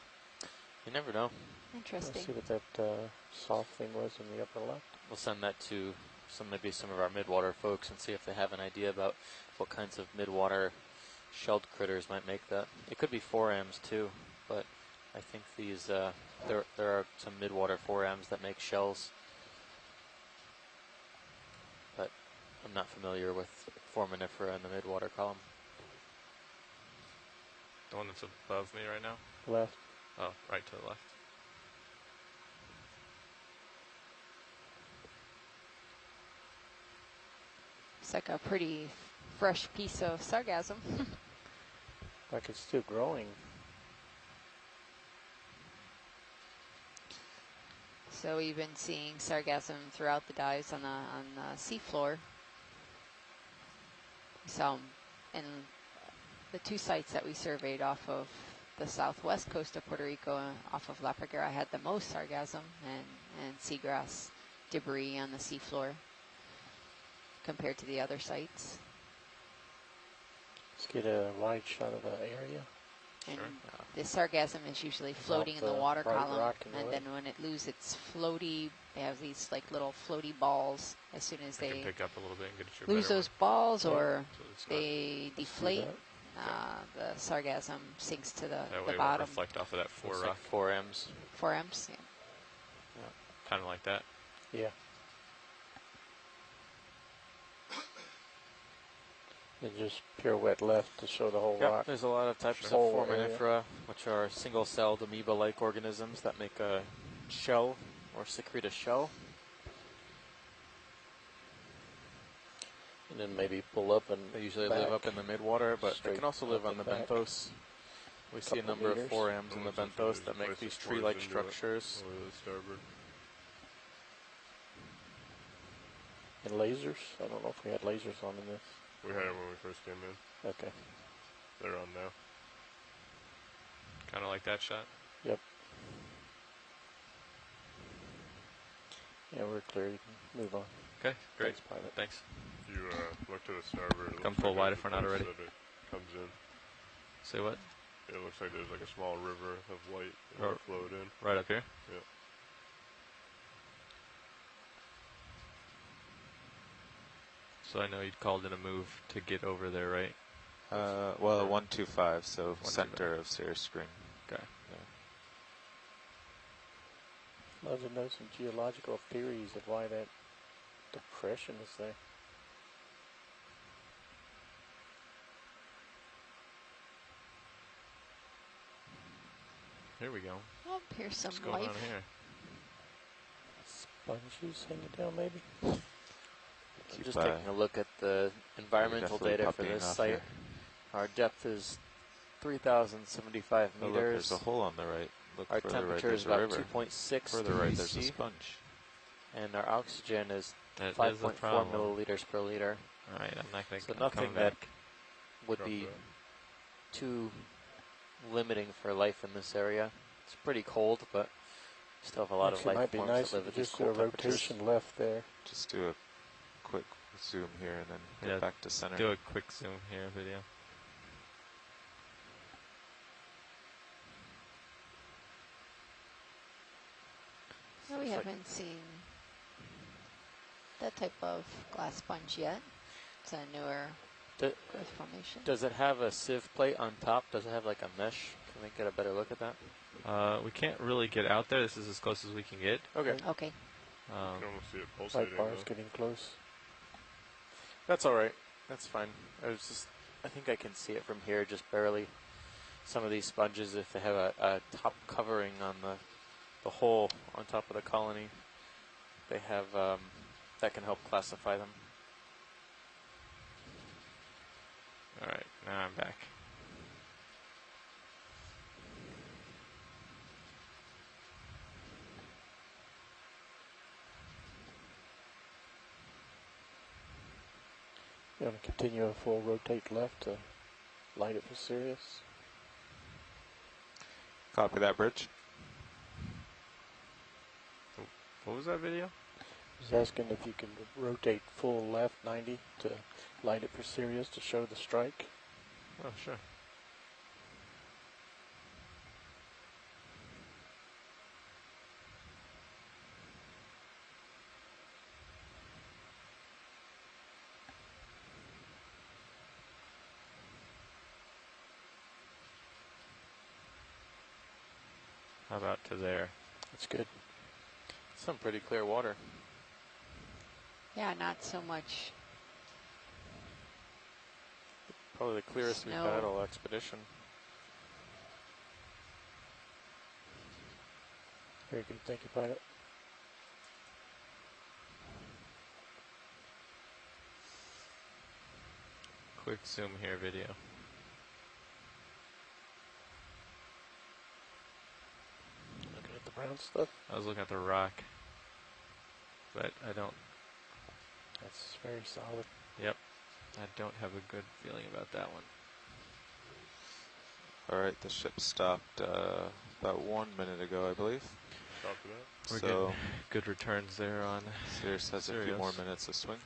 E: You never know.
D: Let's
F: interesting.
D: see what that soft thing was in the upper left.
E: We'll send that to maybe some of our midwater folks and see if they have an idea about what kinds of midwater shelled critters might make that. It could be forams too, but I think these there are some midwater forams that make shells, but I'm not familiar with foraminifera in the midwater column.
C: The one that's above me right now?
D: Left.
C: Oh, right to the left.
F: It's like a pretty fresh piece of sargassum.
D: Like it's still growing.
F: So we've been seeing sargassum throughout the dives on the seafloor. We saw 'em in the two sites that we surveyed off of the southwest coast of Puerto Rico, off of La Parguera, had the most sargassum and seagrass debris on the seafloor compared to the other sites.
D: Let's get a wide shot of the area.
F: And
C: Sure.
F: the sargassum is usually floating in the
D: the
F: water
D: bright
F: column,
D: rock in the
F: and
D: way.
F: then when it loses its floaty, they have these like little floaty balls. As soon as
C: I can
F: they
C: pick up a little bit and get it to a
F: lose
C: better
F: those
C: one.
F: balls, or
C: So it's not,
F: they deflate,
D: that.
F: the sargassum sinks to
C: that way
F: the
C: it won't
F: bottom.
C: reflect off of that four
E: Looks
C: rock.
E: like 4Ms.
F: 4Ms, yeah.
C: Kind of like that.
D: Yeah. And just pirouette left to show the whole
E: Yep,
D: rock.
E: there's a lot of types of
D: Whole
E: foraminifera, which are single-celled amoeba-like organisms that make a shell or secrete a shell.
D: And then maybe pull up and
E: They usually
D: back.
E: live up in the midwater, but they
D: Straight
E: can also live
D: up
E: on the
D: and back.
E: benthos. We see a
D: Couple
E: number of
D: meters.
E: forams in the
A: Almost looks like
E: benthos
A: they
E: that make
A: place
E: these
A: the spores
E: tree-like
A: into it.
E: structures.
A: Over the starboard.
D: And lasers? I don't know if we had lasers on in this.
A: We had it when we first came in.
D: Okay.
A: They're on now.
C: Kind of like that shot.
D: Yep. Yeah, we're clear. You can move on.
C: Okay, great.
D: Thanks, pilot.
C: Thanks.
A: If you look to the starboard, it
C: Come
A: looks
C: full
A: like
C: wide
A: there's
C: if we're
A: a
C: not
A: place
C: already.
A: that it comes in.
C: Say what?
A: It looks like there's like a small river of light that
C: Oh.
A: flowed in.
C: Right up here?
A: Yeah.
C: So I know you'd called in a move to get over there, right?
B: Well, 125, so
C: 125.
B: center of Cirrus screen.
C: Okay.
D: Love to know some geological theories of why that depression is there.
C: Here we go.
F: Oh, here's some
C: What's going
F: life.
C: on here?
D: Sponges hanging down, maybe?
E: I'm just taking a look at the environmental
B: definitely
E: data for
B: puppying
E: this
B: off
E: site.
B: here.
E: Our depth is 3,075
B: Oh, look,
E: meters.
B: there's a hole on the right. Look
E: Our
B: further right,
E: temperature
B: there's
E: is
B: a
E: about
B: river.
E: 2.6
B: Further right, there's a
E: degrees C,
B: sponge.
E: and our oxygen is
C: That is a
E: 5.4
C: problem.
E: milliliters per liter.
C: All right, I'm not going to
E: So
C: come
E: nothing
C: back.
E: Would
A: Drop
E: be
A: that.
E: too limiting for life in this area. It's pretty cold, but still have a lot
D: Actually,
E: of
D: it
E: life
D: might be
E: forms
D: nice
E: that live
D: if
E: at
D: you
E: these
D: just do
E: cold
D: a
E: temperatures.
D: rotation left there.
B: Just do a quick zoom here and then get
C: Yeah,
B: back to center.
C: Do a quick zoom here video.
F: No, we
E: Looks like-
F: haven't seen that type of glass sponge yet. It's a newer
E: Do-
F: growth formation.
E: Does it have a sieve plate on top? Does it have like a mesh? Can we get a better look at that?
C: We can't really get out there. This is as close as we can get.
E: Okay.
F: Okay.
A: You can almost see it
D: Light
A: pulsating.
D: bar's
A: though.
D: getting close.
E: That's all right. That's fine. I think I can see it from here, just barely. Some of these sponges, if they have a top covering on the hole on top of the colony, they have that can help classify them.
C: All right, now I'm back.
D: You want to continue a full rotate left to light it for Sirius?
B: Copy that, Bridge.
C: What was that video?
D: I was asking if you can rotate full left 90 to light it for Sirius to show the strike.
C: Oh, sure. How about to there?
D: That's good.
E: Some pretty clear water.
F: Yeah, not so much.
E: Probably the clearest we've
F: Snow.
E: had all expedition.
D: Very good. Thank you, pilot.
C: Quick zoom here video.
D: Looking at the brown stuff.
C: I was looking at the rock, but I don't.
D: That's very solid.
C: Yep, I don't have a good feeling about that one.
B: All right, the ship stopped about 1 minute ago, I believe.
A: Copy that.
C: We're
B: So
C: getting good returns there on.
B: Sirius has a few
C: Sirius.
B: more minutes to swing.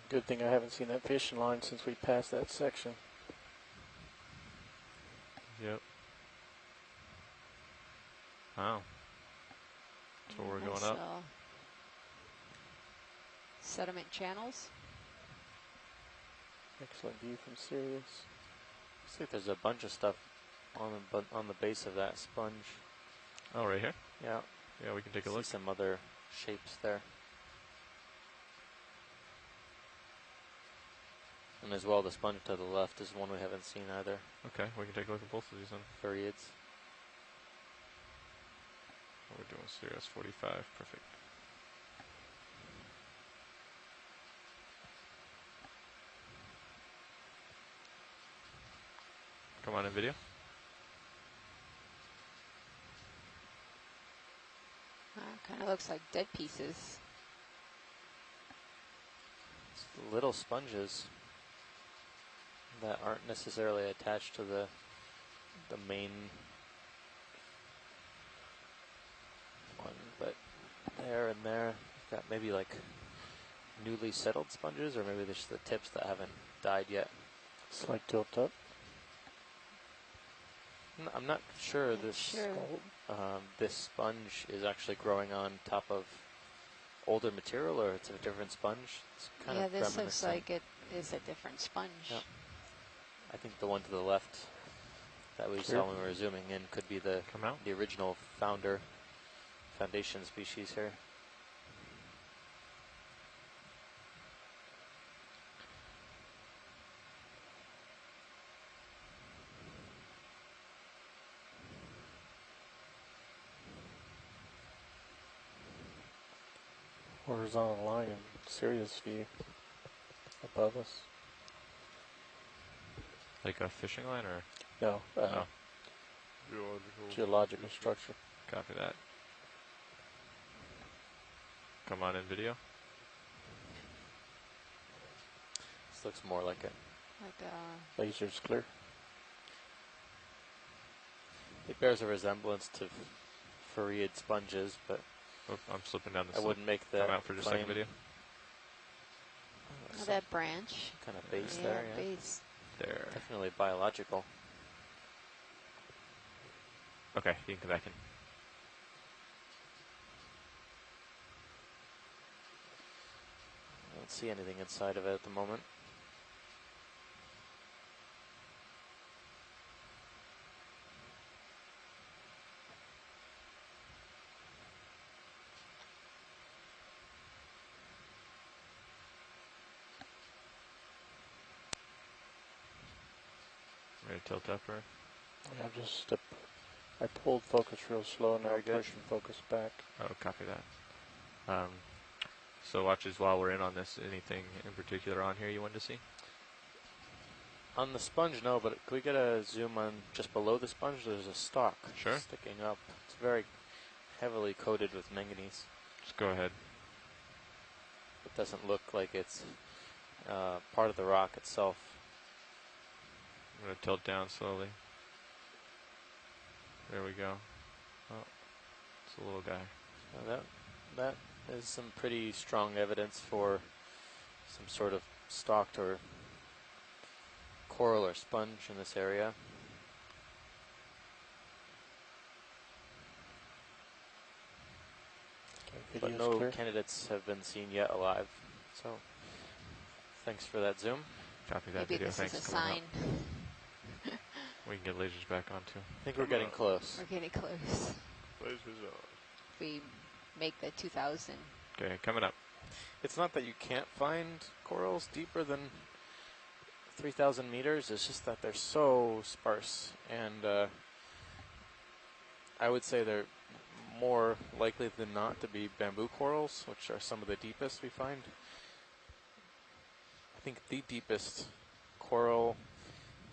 D: Good thing I haven't seen that fishing line since we passed that section.
C: Yep. Wow. So we're going up.
F: Sediment channels.
D: Excellent view from Sirius.
E: Looks like there's a bunch of stuff on the base of that sponge.
C: Oh, right here?
E: Yeah.
C: Yeah, we can take a
E: See
C: look.
E: some other shapes there. And as well, the sponge to the left is one we haven't seen either.
C: Okay, we can take a look at both of these then.
E: Furiids.
C: We're doing Sirius 45, perfect. Come on in video.
F: Kind of looks like dead pieces.
E: It's little sponges that aren't necessarily attached to the main one, but there and there, you've got maybe like newly settled sponges, or maybe there's the tips that haven't died yet.
D: It's like tilt up.
E: I'm not sure
F: Not
E: this
F: sure.
E: this sponge is actually growing on top of older material, or it's a different sponge. It's kind
F: Yeah,
E: of
F: this looks
E: reminiscent.
F: like it is a different sponge.
E: Yep. I think the one to the left that we saw when we were zooming in could be the
C: Come out.
E: original foundation species here.
D: Horizontal line in Sirius view above us.
C: Like a fishing line or?
D: No,
C: Oh,
D: geological structure.
C: copy that. Come on in video.
E: This looks more like it.
F: Like
D: Laser's clear.
E: It bears a resemblance to Furiid sponges, but
C: Oh, I'm slipping down the
E: I
C: slope.
E: wouldn't make the
C: Come out for just a second
E: claim.
C: video.
F: that branch.
E: Kind of base
F: Yeah,
E: there, yeah.
F: base.
C: There.
E: Definitely biological.
C: Okay, you can come back in.
E: I don't see anything inside of it at the moment.
C: Ready to tilt up or?
D: Yeah, I pulled focus real slow, and now
E: Very
D: I'm
E: good.
D: pushing focus back.
C: Oh, copy that. So watch as while we're in on this, anything in particular on here you wanted to see?
E: On the sponge, no, but can we get a zoom on just below the sponge? There's a stalk
C: Sure.
E: sticking up. It's very heavily coated with manganese.
C: Just go ahead.
E: It doesn't look like it's part of the rock itself.
C: I'm going to tilt down slowly. There we go. Oh, it's a little guy.
E: Now that is some pretty strong evidence for some sort of stalked or coral or sponge in this area.
D: Okay,
E: But
D: video's
E: no
D: clear.
E: candidates have been seen yet alive. So thanks for that zoom.
C: Copy that
F: Maybe
C: video.
F: this
C: Thanks.
F: is a
C: Coming
F: sign.
C: up. We can get lasers back on too.
E: I think we're getting close.
F: We're getting close.
A: Lasers on.
F: If we make the 2000.
C: Okay, coming up.
E: It's not that you can't find corals deeper than 3,000 meters. It's just that they're so sparse. And I would say they're more likely than not to be bamboo corals, which are some of the deepest we find. I think the deepest coral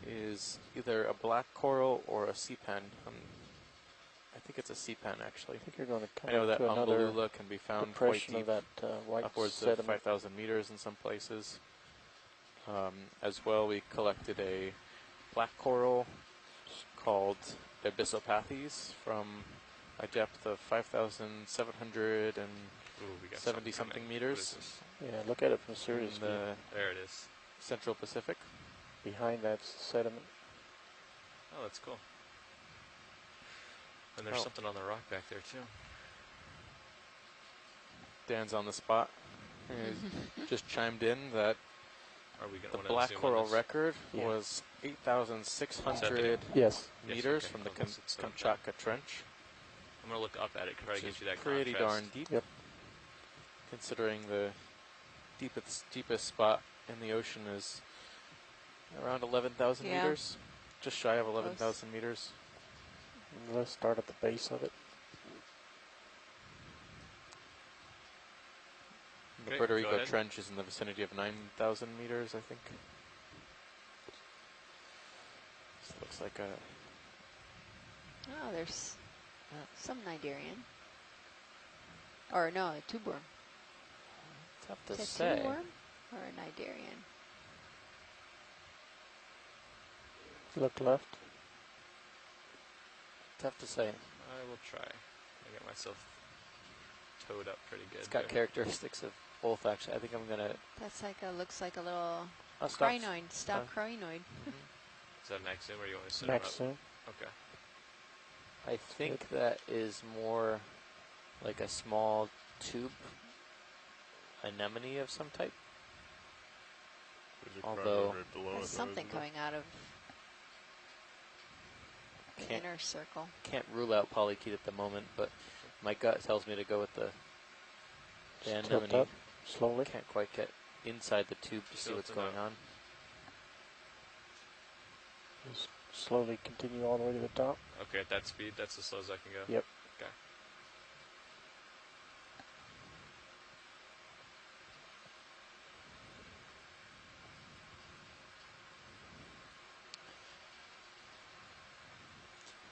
E: is either a black coral or a sea pen. I think it's a sea pen, actually.
D: I think you're going to come
E: I know that
D: to another
E: Umbellula can be found quite
D: depression
E: deep,
D: of that white
E: upwards
D: sediment.
E: of 5,000 meters in some places. As well, we collected a black coral called Abyssopathes from a depth of 5,770
C: Ooh, we got something
E: something
C: coming.
E: meters
C: What is this?
D: Yeah, look at it from
E: in
D: Sirius view.
E: the
C: There it is.
E: Central Pacific.
D: Behind that sediment.
C: Oh, that's cool. And there's
E: Oh.
C: something on the rock back there too.
E: Dan's on the spot. He's just chimed in that
C: Are we going
E: The
C: to
E: black
C: zoom on
E: coral
C: this?
E: record
D: Yeah.
E: was 8,600
D: Yes.
E: meters
C: okay.
E: from the
C: Oh, this is so
E: Kamchatka Trench.
C: I'm going to look up at it to try to
E: Which
C: get
E: is
C: you that
E: pretty
C: contrast.
E: darn deep.
D: Yep.
E: Considering the deepest spot in the ocean is around 11,000
F: Yeah.
E: meters. Just shy of 11,000 meters.
D: Let's start at the base of it.
E: The
C: Okay,
E: Puerto
C: go
E: Rico
C: ahead.
E: Trench is in the vicinity of 9,000 meters, I think. This looks like a...
F: Oh, there's some Nigerian. Or no, a tube worm.
E: Tough to
F: Is it
E: say.
F: tube worm or a Nigerian?
D: Look left.
E: Tough to say.
C: I will try. I got myself towed up pretty good.
E: It's got
C: there.
E: characteristics of both, actually. I think I'm going to...
F: That's like looks like a little
E: stop.
F: crinoid, stop crinoid.
C: Is that max zoom or you want to set
D: Max
C: it up?
D: zoom.
C: Okay.
E: I think that is more like a small tube anemone of some type.
A: There's a
E: Although-
A: crowd right below
F: There's
A: it, though,
F: something
A: isn't
F: coming out of the
E: Can't-
F: inner circle.
E: Can't rule out polychaete at the moment, but my gut tells me to go with the
D: Just tilt
E: anemone.
D: up slowly.
E: Can't quite get inside the tube to see what's
C: Tilting
E: going
C: up.
E: on.
D: Just slowly continue all the way to the top.
C: Okay, at that speed, that's as slow as I can go.
D: Yep.
C: Okay.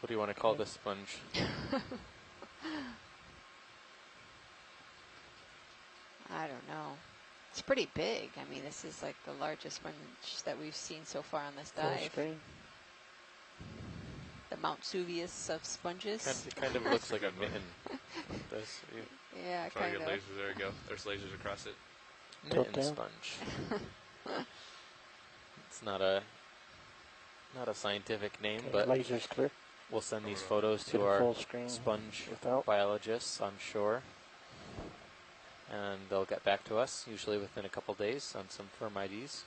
E: What do you want to call this sponge?
F: I don't know. It's pretty big. I mean, this is like the largest sponge that we've seen so far on this
D: Full
F: dive.
D: screen.
F: The Mount Suvius of sponges.
E: It kind of looks like a mitten. This
F: Yeah,
C: Try to
F: kind
C: get
F: of.
C: lasers. There we go. There's lasers across it.
D: Tilt
E: mitten
D: down.
E: sponge. It's not a scientific name,
D: Okay,
E: but
D: laser's clear.
E: we'll send these photos
D: Hit
E: to
D: a
E: our
D: full screen
E: sponge
D: without.
E: biologists on shore, and they'll get back to us, usually within a couple days, on some firm IDs.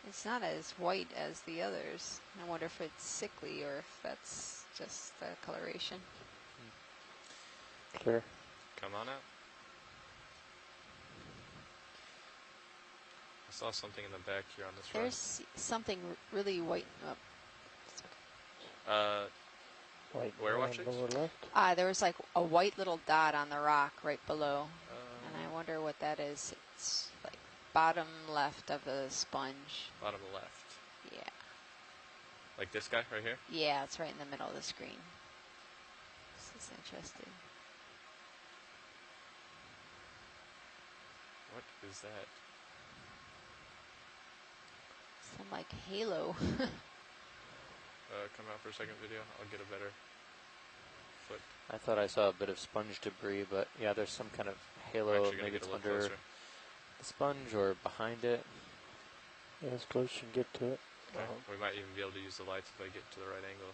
F: It's not as white as the others. I wonder if it's sickly or if that's just the coloration.
D: Clear.
C: Come on out. I saw something in the back here on this run.
F: There's something really white.
D: Right.
C: Where,
D: down
C: Watchix?
D: lower left.
F: There was like a white little dot on the rock right below.
C: Uh,
F: And I wonder what that is. It's like bottom left of the sponge.
C: bottom left.
F: Yeah.
C: Like this guy right here?
F: Yeah, it's right in the middle of the screen. This is interesting.
C: What is that?
F: Some like halo.
C: Come out for a second video. I'll get a better foot.
E: I thought I saw a bit of sponge debris, but yeah, there's some kind of
C: We're
E: halo.
C: actually gonna
E: Maybe
C: get
E: it's
C: a little
E: under
C: closer.
E: the sponge or behind it.
D: Yeah, as close as you can get to it.
C: Okay. We might even be able to use the lights if I get to the right angle.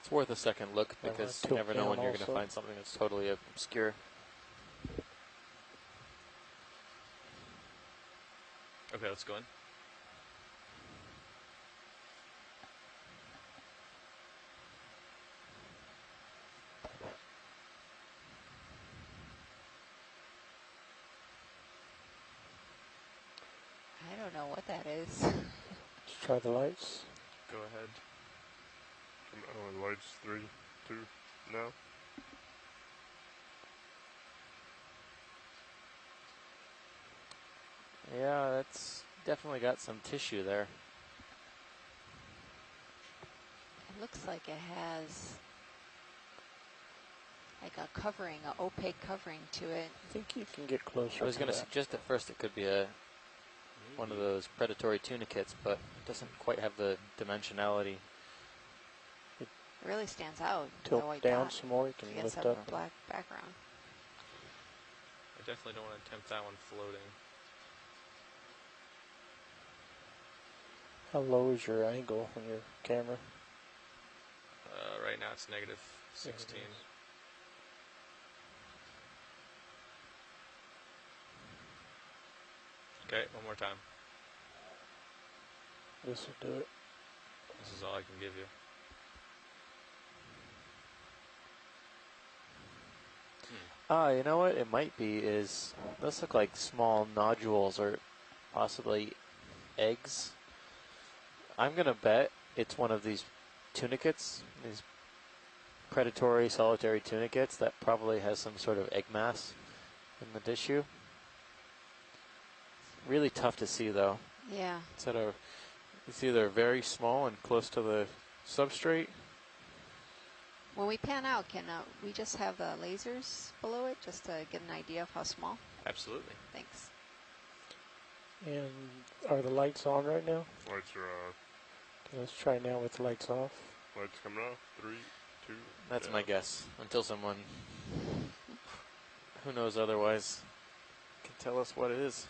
E: It's worth a second look
D: Yeah,
E: because
D: tilt
E: you never know when
D: down
E: you're going to
D: also.
E: find something that's totally obscure.
C: Okay, let's go in.
F: I don't know what that is.
D: Let's try the lights.
C: Go ahead.
A: Oh, lights 3, 2, now.
E: Yeah, that's definitely got some tissue there.
F: It looks like it has like a covering, an opaque covering to it.
D: I think you can get closer.
E: I was
D: to
E: going to
D: that.
E: suggest at first it could be one of those predatory tunicates, but it doesn't quite have the dimensionality.
F: It really stands out. The
D: Tilt
F: white
D: down
F: dot
D: some more. You can
F: against
D: lift
F: that
D: up.
F: black background.
C: I definitely don't want to attempt that one floating.
D: How low is your angle on your camera?
C: Right now it's negative 16. Okay, one more time.
D: This will do it.
C: This is all I can give you.
E: You know what it might be is, those look like small nodules or possibly eggs. I'm going to bet it's one of these tunicates, these predatory solitary tunicates that probably has some sort of egg mass in the tissue. Really tough to see though.
F: Yeah.
E: It's either very small and close to the substrate.
F: When we pan out, can we just have the lasers below it just to get an idea of how small?
C: Absolutely.
F: Thanks.
D: And are the lights on right now?
A: Lights are off.
D: Okay, let's try now with the lights off.
A: Lights coming off. 3, 2.
E: That's
A: yeah.
E: my guess. Until someone who knows otherwise can tell us what it is.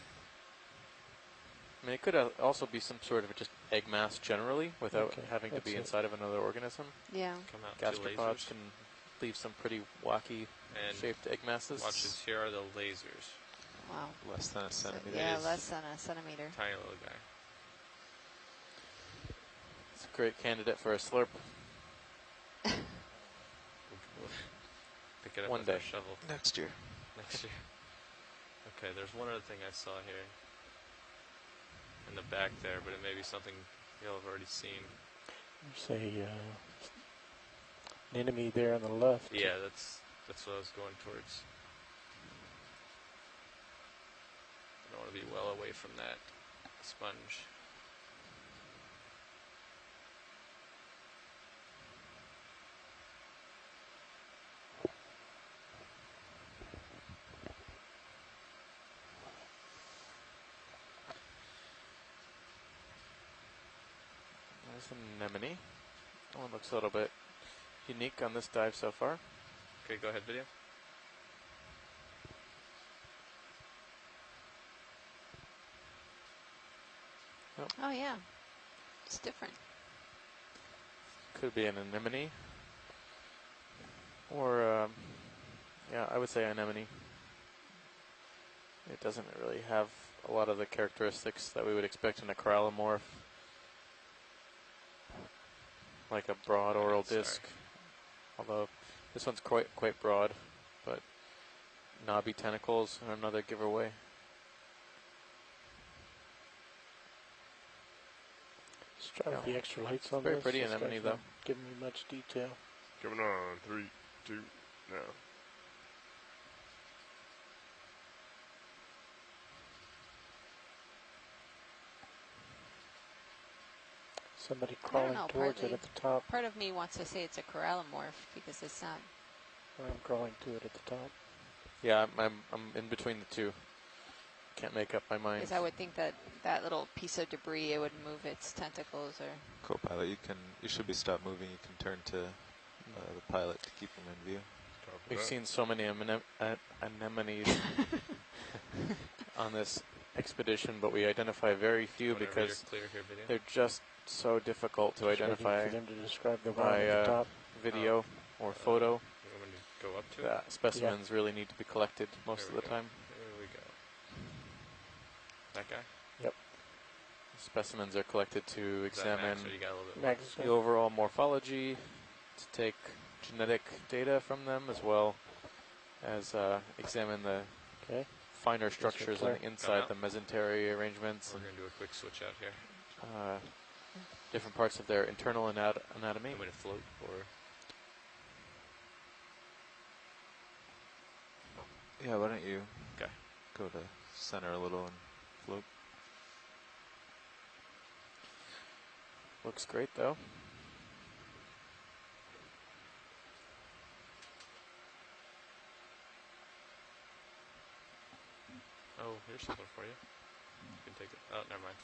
E: I mean, it could also be some sort of just egg mass generally, without having to be inside of another organism.
F: Yeah.
C: Come out two
E: Gastropods
C: lasers.
E: can leave some pretty wacky
C: And
E: shaped egg masses.
C: watch this. Here are the lasers.
F: Wow.
B: Less than a
F: So,
B: centimeter.
F: yeah,
C: is-
F: less than a centimeter.
C: Tiny little guy.
E: It's a great candidate for a slurp.
C: We'll pick it up
E: One
C: with our
E: day.
C: shovel
B: Next year.
C: next year. Okay, there's one other thing I saw here in the back there, but it may be something you'll have already seen.
D: There's an enemy there on the left.
C: Yeah, that's what I was going towards. I don't want to be well away from that sponge.
E: There's an anemone. That one looks a little bit unique on this dive so far.
C: Okay, go ahead, video.
F: Oh, yeah. It's different.
E: Could be an anemone. Or, yeah, I would say anemone. It doesn't really have a lot of the characteristics that we would expect in a corallimorph. Like a broad oral
C: Sorry.
E: disc. Although this one's quite broad, but knobby tentacles are another giveaway.
D: Let's try with the extra lights on
E: Very
D: this.
E: pretty
D: This
E: anemone,
D: guy's
E: though.
D: not giving me much detail.
A: Coming on. 3, 2, now.
D: Somebody
F: I don't
D: crawling
F: know,
D: towards it
F: partly-
D: at the top.
F: Part of me wants to say it's a corallimorph because it's not.
D: I'm crawling to it at the top.
E: Yeah, I'm in between the two. Can't make up my mind.
F: Because I would think that that little piece of debris, it would move its tentacles or.
B: Co-pilot, you should be stop moving. You can turn to the pilot to keep him in view.
A: Top of
E: We've
A: that.
E: seen so many anemones on this expedition, but we identify very few
C: Whenever
E: because
C: you're clear here, video.
E: they're just so difficult to
D: Just waiting
E: identify
D: for them to describe the one
E: by
D: at the top.
E: video or photo.
C: You want me to go up to it?
E: Specimens really need to be collected most
C: There
E: of
C: we
E: the
C: go.
E: time.
C: There we go. That guy?
E: Specimens are collected to
C: Is that
E: examine
C: Max, or you got a little bit more?
D: Max,
E: the overall morphology, to take genetic data from them, as well as examine the
D: Okay.
E: finer structures on the inside,
C: out.
E: the mesentery arrangements,
C: We're going to do a quick switch out here.
E: and different parts of their internal anatomy.
C: I'm going to float or...
B: Yeah, why don't you
C: Okay.
B: go to center a little and float?
E: Looks great, though.
C: Oh, here's something for you. You can take it. Oh, never mind.